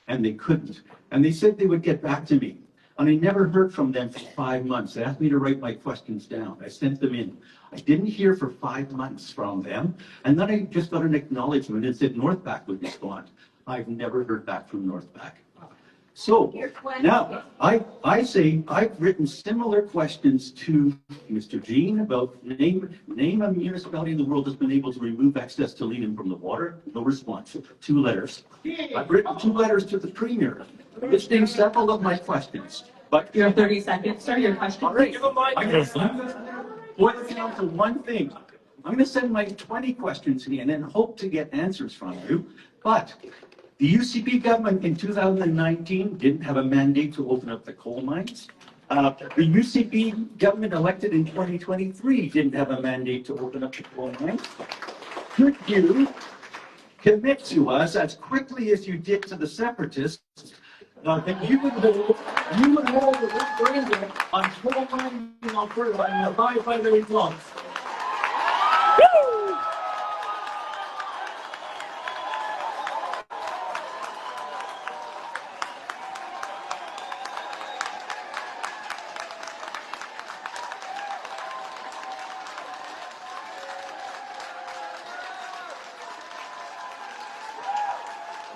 S16: And they couldn't. And they said they would get back to me. And I never heard from them for 5 months. They asked me to write my questions down. I sent them in. I didn't hear for 5 months from them. And then I just got an acknowledgement and said Northback would respond. I've never heard back from Northback. So now I say I've written similar questions to Mr. Jean about name a municipality in the world that's been able to remove excess selenium from the water. No response. 2 letters. I've written 2 letters to the Premier listing several of my questions. But
S4: you have 30 seconds, sir. Your question.
S16: All right. I'm going to boil it down to one thing. I'm going to send my 20 questions in and hope to get answers from you. But the UCP government in 2019 didn't have a mandate to open up the coal mines. The UCP government elected in 2023 didn't have a mandate to open up the coal mines. Could you commit to us as quickly as you did to the separatists that you would hold the referendum on coal mining in Alberta and abide by the results?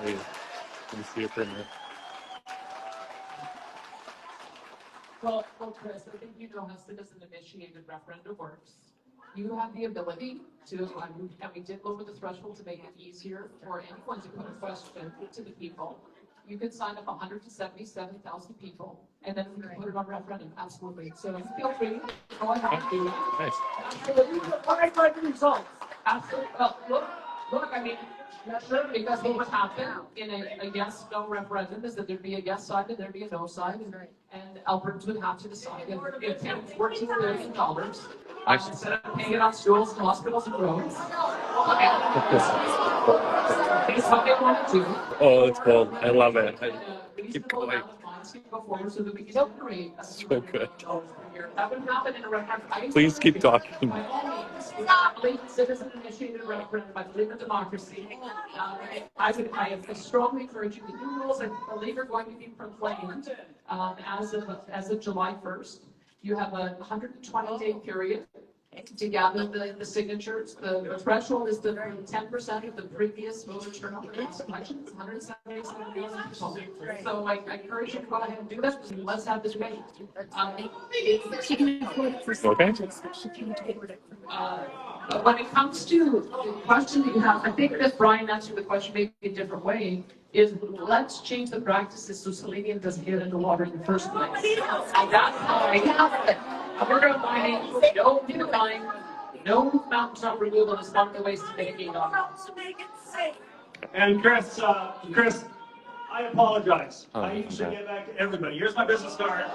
S3: Let me see it for a minute.
S6: Well, Chris, I think you know how citizen-initiated referendum works. You have the ability to, and we did lower the threshold to make it easier for anyone to put a question to the people. You can sign up 177,000 people, and then we can put it on referendum, absolutely. So feel free, go ahead.
S3: Nice.
S6: Absolutely. Abide by the results. Absolutely. Well, look, I mean, sure, because what would happen in a yes-no referendum is that there'd be a yes side and there'd be a no side, and Albertans would have to decide if $14 billion instead of paying it on schools, hospitals, and roads. It's what they want to do.
S3: Oh, it's cool. I love it. Keep going.
S6: landscape before so that we can generate a
S3: So good.
S6: $1 per year. That would happen in a referendum.
S3: Please keep talking.
S6: By all means, I believe in citizen-initiated referendum. I believe in democracy. I strongly encourage you. The new rules, I believe, are going to be proclaimed as of July 1st. You have a 120-day period to gather the signatures. The threshold is the 10% of the previous voter turnout in the elections, 177 people. So I encourage you to go ahead and do that. Let's have this debate.
S4: She can afford it for
S3: Okay.
S6: But when it comes to the question that you have, I think that Brian answered the question maybe a different way, is let's change the practices so selenium doesn't get into water in the first place. And that's how I have it. Alberta mining, no new mine, no mountaintop removal is one of the ways to mitigate on it.
S2: And Chris, I apologize.
S3: Oh,
S2: I usually
S3: okay.
S2: get back to everybody. Here's my business card.